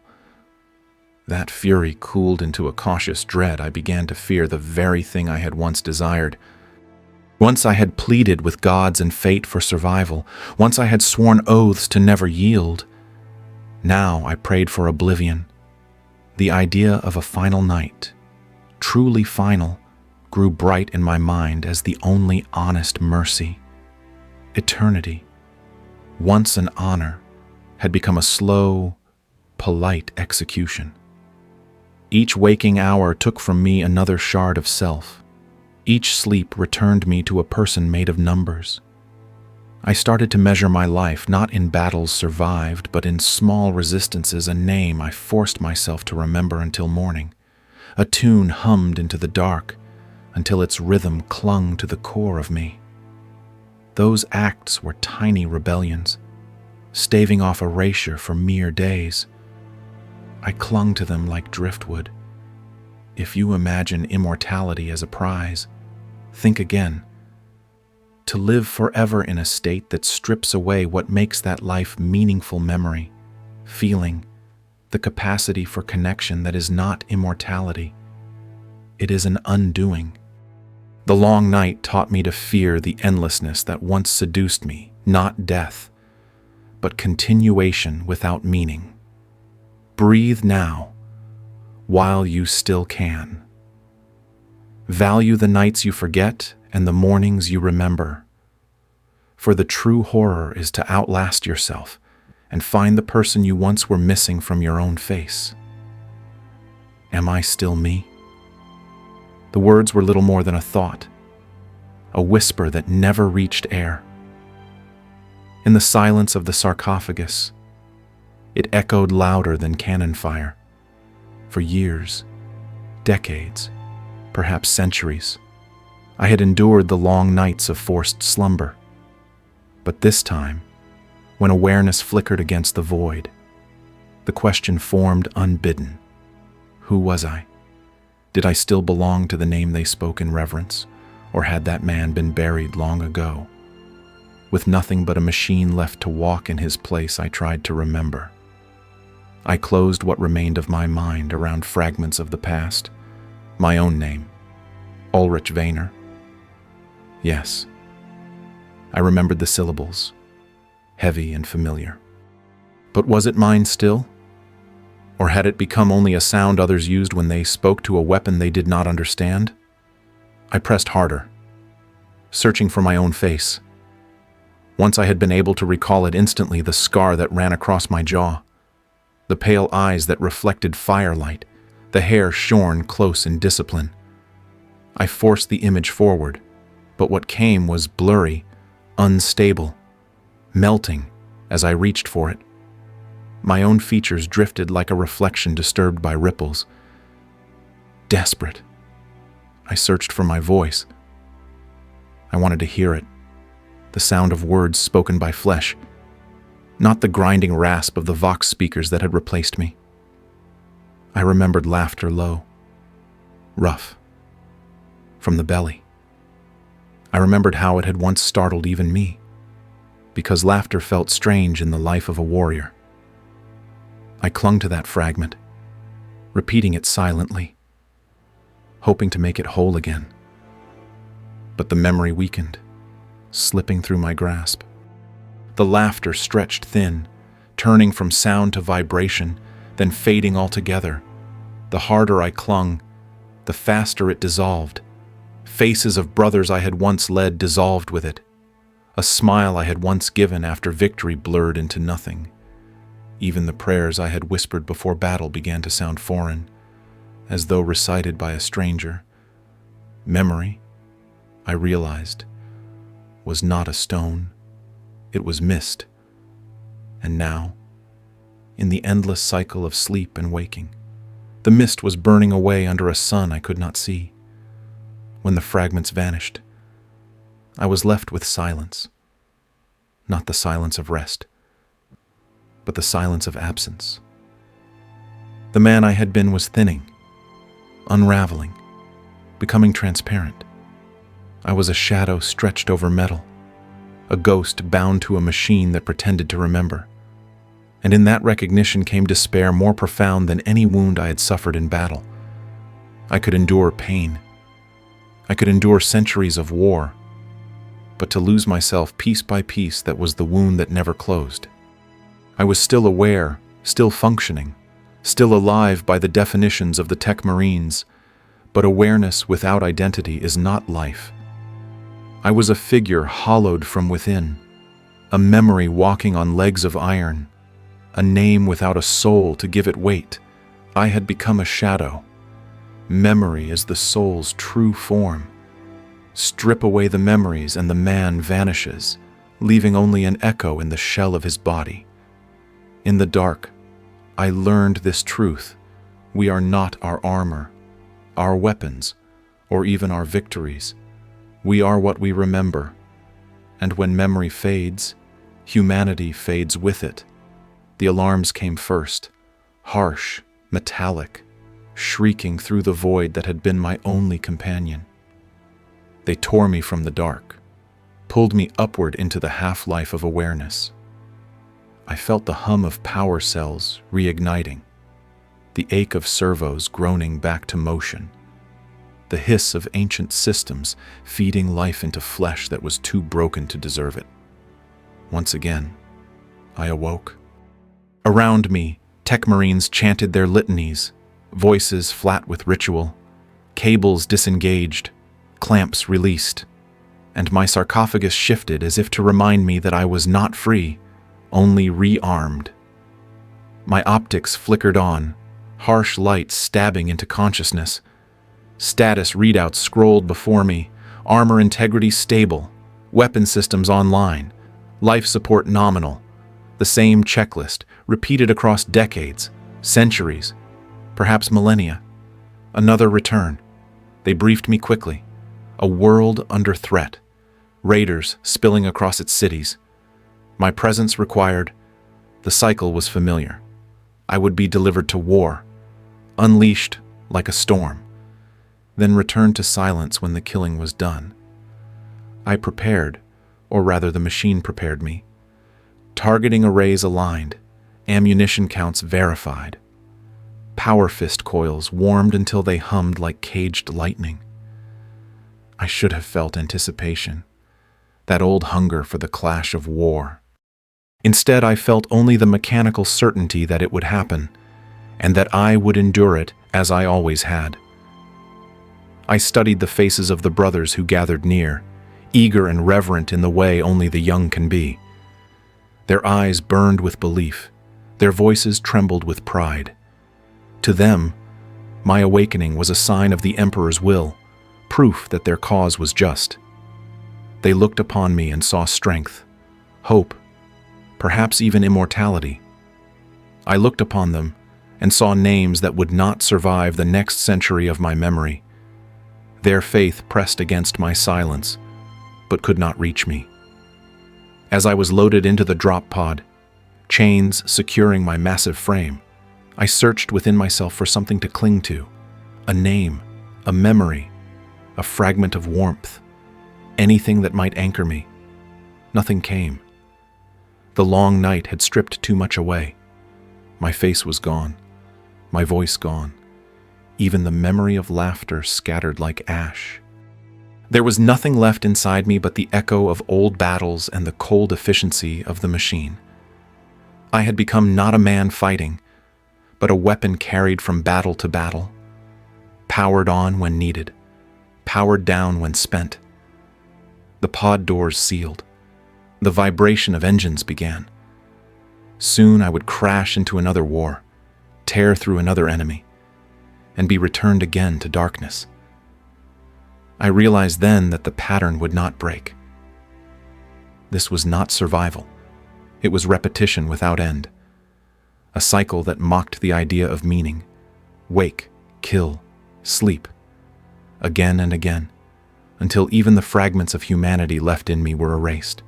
That fury cooled into a cautious dread. I began to fear the very thing I had once desired. Once I had pleaded with gods and fate for survival. Once I had sworn oaths to never yield. Now I prayed for oblivion. The idea of a final night, truly final, grew bright in my mind as the only honest mercy. Eternity, once an honor, had become a slow, polite execution. Each waking hour took from me another shard of self. Each sleep returned me to a person made of numbers. I started to measure my life not in battles survived, but in small resistances, a name I forced myself to remember until morning. A tune hummed into the dark until its rhythm clung to the core of me. Those acts were tiny rebellions, staving off erasure for mere days. I clung to them like driftwood. If you imagine immortality as a prize, think again. To live forever in a state that strips away what makes that life meaningful: memory, feeling, the capacity for connection that is not immortality. It is an undoing. The long night taught me to fear the endlessness that once seduced me, not death, but continuation without meaning. Breathe now, while you still can. Value the nights you forget and the mornings you remember. For the true horror is to outlast yourself and find the person you once were missing from your own face. Am I still me? The words were little more than a thought, a whisper that never reached air. In the silence of the sarcophagus, it echoed louder than cannon fire. For years, decades, perhaps centuries, I had endured the long nights of forced slumber. But this time, when awareness flickered against the void, the question formed unbidden. Who was I? Did I still belong to the name they spoke in reverence, or had that man been buried long ago? With nothing but a machine left to walk in his place, I tried to remember. I closed what remained of my mind around fragments of the past. My own name, Ulrich Wehner. Yes, I remembered the syllables, heavy and familiar. But was it mine still? Or had it become only a sound others used when they spoke to a weapon they did not understand? I pressed harder, searching for my own face. Once I had been able to recall it instantly, the scar that ran across my jaw, the pale eyes that reflected firelight, the hair shorn close in discipline. I forced the image forward, but what came was blurry, unstable, melting as I reached for it. My own features drifted like a reflection disturbed by ripples. Desperate, I searched for my voice. I wanted to hear it, the sound of words spoken by flesh, not the grinding rasp of the Vox speakers that had replaced me. I remembered laughter low, rough, from the belly. I remembered how it had once startled even me, because laughter felt strange in the life of a warrior. I clung to that fragment, repeating it silently, hoping to make it whole again. But the memory weakened, slipping through my grasp. The laughter stretched thin, turning from sound to vibration, then fading altogether. The harder I clung, the faster it dissolved. Faces of brothers I had once led dissolved with it. A smile I had once given after victory blurred into nothing. Even the prayers I had whispered before battle began to sound foreign, as though recited by a stranger. Memory, I realized, was not a stone. It was mist. And now, in the endless cycle of sleep and waking, the mist was burning away under a sun I could not see. When the fragments vanished, I was left with silence, not the silence of rest, but the silence of absence. The man I had been was thinning, unraveling, becoming transparent. I was a shadow stretched over metal, a ghost bound to a machine that pretended to remember. And in that recognition came despair more profound than any wound I had suffered in battle. I could endure pain. I could endure centuries of war. But to lose myself piece by piece, that was the wound that never closed. I was still aware, still functioning, still alive by the definitions of the Tech Marines, but awareness without identity is not life. I was a figure hollowed from within, a memory walking on legs of iron, a name without a soul to give it weight. I had become a shadow. Memory is the soul's true form. Strip away the memories and the man vanishes, leaving only an echo in the shell of his body. In the dark, I learned this truth. We are not our armor, our weapons, or even our victories. We are what we remember. And when memory fades, humanity fades with it. The alarms came first, harsh, metallic, shrieking through the void that had been my only companion. They tore me from the dark, pulled me upward into the half-life of awareness. I felt the hum of power cells reigniting, the ache of servos groaning back to motion, the hiss of ancient systems feeding life into flesh that was too broken to deserve it. Once again, I awoke. Around me, Tech Marines chanted their litanies, voices flat with ritual, cables disengaged, clamps released, and my sarcophagus shifted as if to remind me that I was not free, only rearmed. My optics flickered on, harsh light stabbing into consciousness. Status readouts scrolled before me, armor integrity stable, weapon systems online, life support nominal. The same checklist, repeated across decades, centuries, perhaps millennia. Another return. They briefed me quickly. A world under threat. Raiders spilling across its cities. My presence required. The cycle was familiar. I would be delivered to war, unleashed like a storm, then returned to silence when the killing was done. I prepared, or rather the machine prepared me. Targeting arrays aligned, ammunition counts verified. Power fist coils warmed until they hummed like caged lightning. I should have felt anticipation, that old hunger for the clash of war. Instead, I felt only the mechanical certainty that it would happen, and that I would endure it as I always had. I studied the faces of the brothers who gathered near, eager and reverent in the way only the young can be. Their eyes burned with belief, their voices trembled with pride. To them, my awakening was a sign of the Emperor's will, proof that their cause was just. They looked upon me and saw strength, hope, perhaps even immortality. I looked upon them and saw names that would not survive the next century of my memory. Their faith pressed against my silence, but could not reach me. As I was loaded into the drop pod, chains securing my massive frame, I searched within myself for something to cling to, a name, a memory, a fragment of warmth, anything that might anchor me. Nothing came. The long night had stripped too much away. My face was gone, my voice gone, even the memory of laughter scattered like ash. There was nothing left inside me but the echo of old battles and the cold efficiency of the machine. I had become not a man fighting, but a weapon carried from battle to battle, powered on when needed, powered down when spent. The pod doors sealed. The vibration of engines began. Soon I would crash into another war, tear through another enemy, and be returned again to darkness. I realized then that the pattern would not break. This was not survival. It was repetition without end. A cycle that mocked the idea of meaning. Wake, kill, sleep. Again and again, until even the fragments of humanity left in me were erased.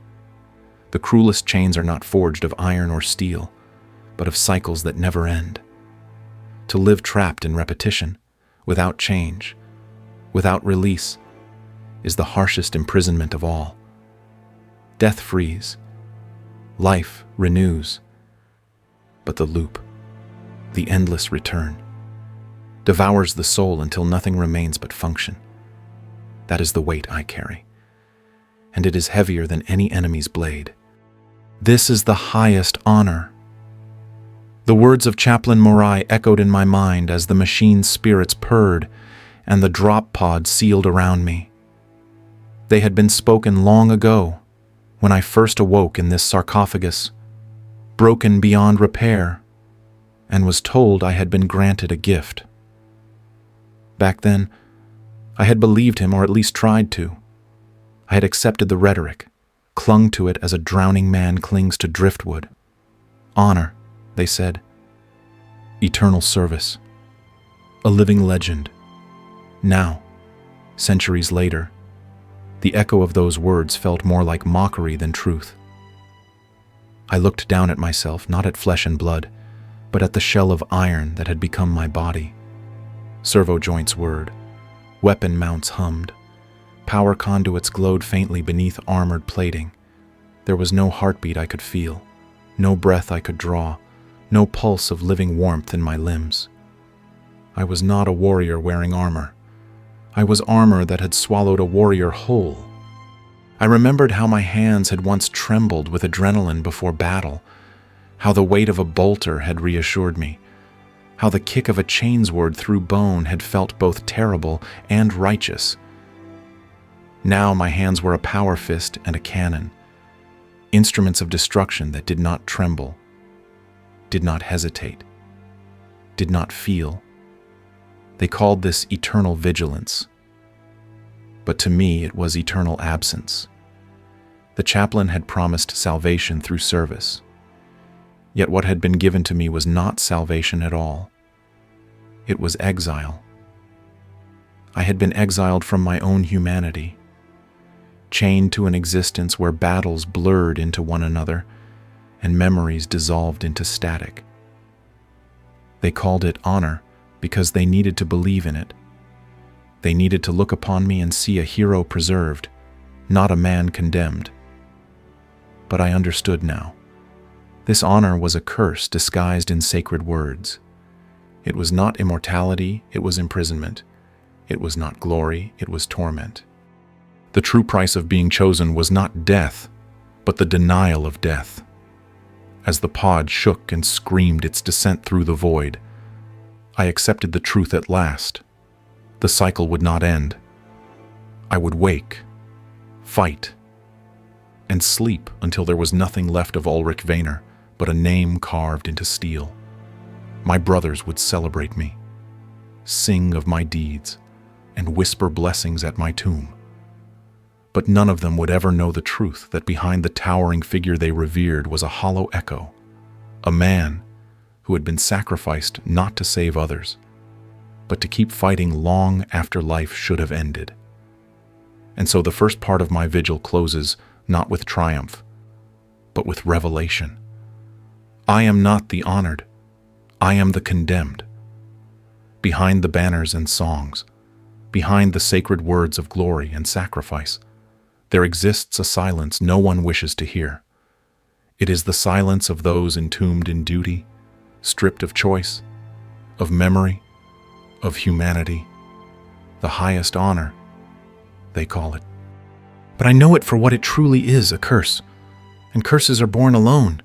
The cruelest chains are not forged of iron or steel, but of cycles that never end. To live trapped in repetition, without change, without release, is the harshest imprisonment of all. Death frees, life renews, but the loop, the endless return, devours the soul until nothing remains but function. That is the weight I carry, and it is heavier than any enemy's blade. This is the highest honor. The words of Chaplain Morai echoed in my mind as the machine's spirits purred and the drop pod sealed around me. They had been spoken long ago, when I first awoke in this sarcophagus, broken beyond repair, and was told I had been granted a gift. Back then, I had believed him, or at least tried to. I had accepted the rhetoric, clung to it as a drowning man clings to driftwood. Honor, they said. Eternal service. A living legend. Now, centuries later, the echo of those words felt more like mockery than truth. I looked down at myself, not at flesh and blood, but at the shell of iron that had become my body. Servo joints whirred, weapon mounts hummed, power conduits glowed faintly beneath armored plating. There was no heartbeat I could feel, no breath I could draw, no pulse of living warmth in my limbs. I was not a warrior wearing armor. I was armor that had swallowed a warrior whole. I remembered how my hands had once trembled with adrenaline before battle, how the weight of a bolter had reassured me, how the kick of a chainsword through bone had felt both terrible and righteous. Now my hands were a power fist and a cannon, instruments of destruction that did not tremble, did not hesitate, did not feel. They called this eternal vigilance. But to me, it was eternal absence. The chaplain had promised salvation through service. Yet what had been given to me was not salvation at all. It was exile. I had been exiled from my own humanity, chained to an existence where battles blurred into one another and memories dissolved into static. They called it honor because they needed to believe in it. They needed to look upon me and see a hero preserved, not a man condemned. But I understood now. This honor was a curse disguised in sacred words. It was not immortality, it was imprisonment. It was not glory, it was torment. The true price of being chosen was not death, but the denial of death. As the pod shook and screamed its descent through the void, I accepted the truth at last. The cycle would not end. I would wake, fight, and sleep until there was nothing left of Ulrich Wehner but a name carved into steel. My brothers would celebrate me, sing of my deeds, and whisper blessings at my tomb. But none of them would ever know the truth that behind the towering figure they revered was a hollow echo, a man who had been sacrificed not to save others, but to keep fighting long after life should have ended. And so the first part of my vigil closes not with triumph, but with revelation. I am not the honored, I am the condemned. Behind the banners and songs, behind the sacred words of glory and sacrifice, there exists a silence no one wishes to hear. It is the silence of those entombed in duty, stripped of choice, of memory, of humanity, the highest honor, they call it. But I know it for what it truly is, a curse, and curses are born alone.